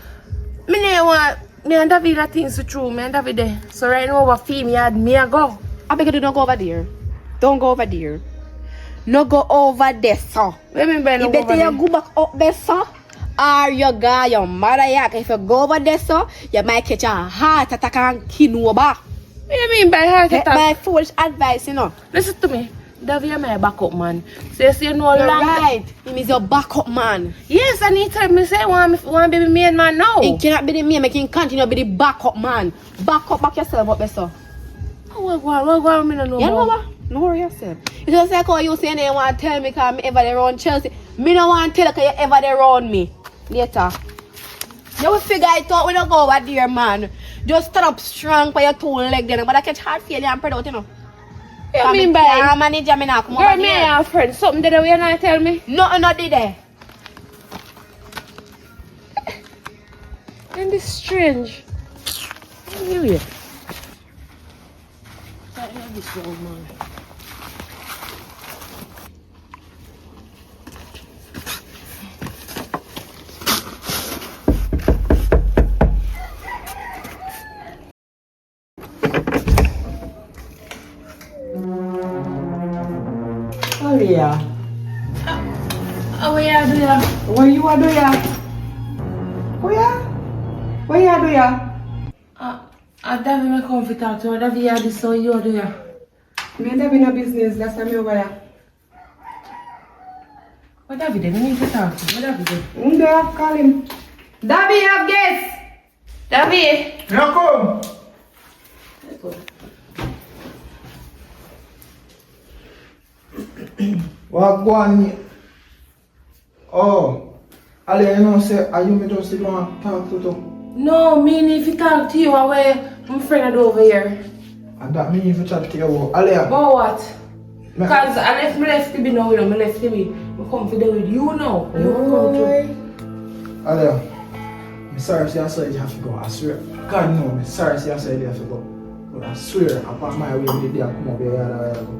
Me don't want. Me and Davi that things to true. Me and Davi there. So right now over fee me yard, me a go. I beg you, don't go over there. Don't go over there. No go over there, sir. What me better You better you go back up there, sir. Or you go your mother yard. If you go over there, sir, you might catch a heart attack and kill over. What do you mean by heart Take attack? my foolish advice, you know. Listen to me. Davi is my backup man. So you know You're long. right. He is your backup man. Yes, and he tell me say want be the main man now. He cannot be the man, make him continue to be the backup man. Back yourself up there, sir. What go me no know. You know what? No worry yourself. It's just like how you saying you want to tell me because me ever there around Chelsea. Me don't want to tell you because you ever there around me. Later. You will figure it out when you go over there, man. Just stand up strong for your two legs then. But I catch hard failure and spread out, you know. You mean by? I'm manager, me not come Girl, over me here. and your friend. Something that you not tell me. Nothing not did there. And this strange. Anyway. This old man. Oh yeah. Oh yeah, do ya? What you are doing? Oh yeah. What you are doing? Davi me come fit talk to her. Davi ya this so you do ya? Me and Davi in a business. That's why me over there. What Davi then? Me need to talk to you. What Davi then? There, call him. Davi, have guests. Davi! Here come. What go on here? Oh, Ali, you know, say, are you me just sit down and talk to them? No, me need to talk to you away. My friend over here. And that me even chat to you about. Ali, About what? Because I left to be now, you know, I left to be. I come to do with you now. You come to. Ali, I'm sorry to say you have to go, I swear. God no, I'm sorry to say you have to go. But I swear, upon my way, the day I come up here, I go.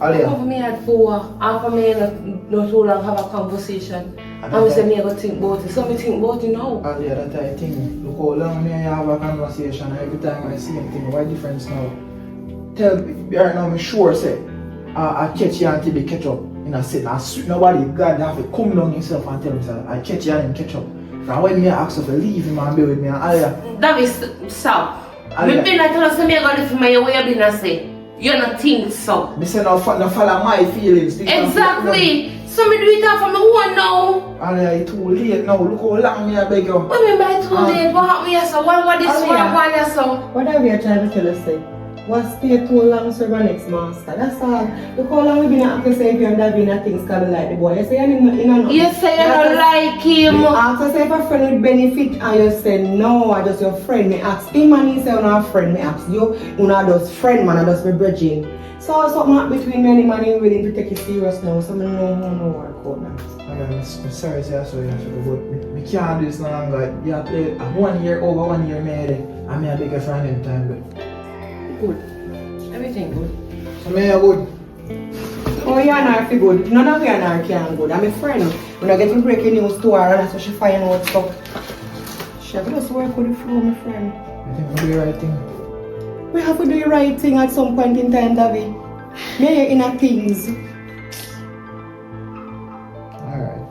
Ali, Half of me had four, half of me not too long have a conversation. And we say me I go think about it. So me think about it now. Ali, that I think, look how long me I have a conversation, and every time I see anything, what difference now? Tell me, right now, I'm sure, say, I catch you until they catch up. In a sense, I swear, nobody, God, have to come down himself and tell me, say, I catch you and catch up. Now when me ask you to leave him and be with me, and That is stop. Me been a tell us me I go live my way you been a say. You not think so. me say no follow my feelings. Exactly. So me do it off of my own now. Alia, it's too late now. Look how long me I beg you. What mean by too late? What happened here so? What this Oh, one yeah. one here so? What are we trying to tell us? Say? Was stay too long so our next master. That's all. Look how long we been acting say if you and Davi and things can be like the boy. You say you know. You say you don't like him. Me ask you say if a friend with benefit and you say no, I just your friend. Me ask him and he say you're not a friend. Me ask you, you're not just friend man, I just be bridging. So something happened between me and him and him willing to take it serious now, so I know how to work out now. I'm sorry, sir, I saw you, but we can't do this no longer. You have to play 1 year, over 1 year, maybe. I may have bigger friend in time, but. Good. Everything good. So, may I good? Oh, you and her feel good. None of you and her can good. I'm a friend. When I get to breaking news to her, and that's what she find out stuff. She have to just work with the flow, my friend. I think we do the right thing. We have to do the right thing at some point in time, Davi. May you inner things. Alright.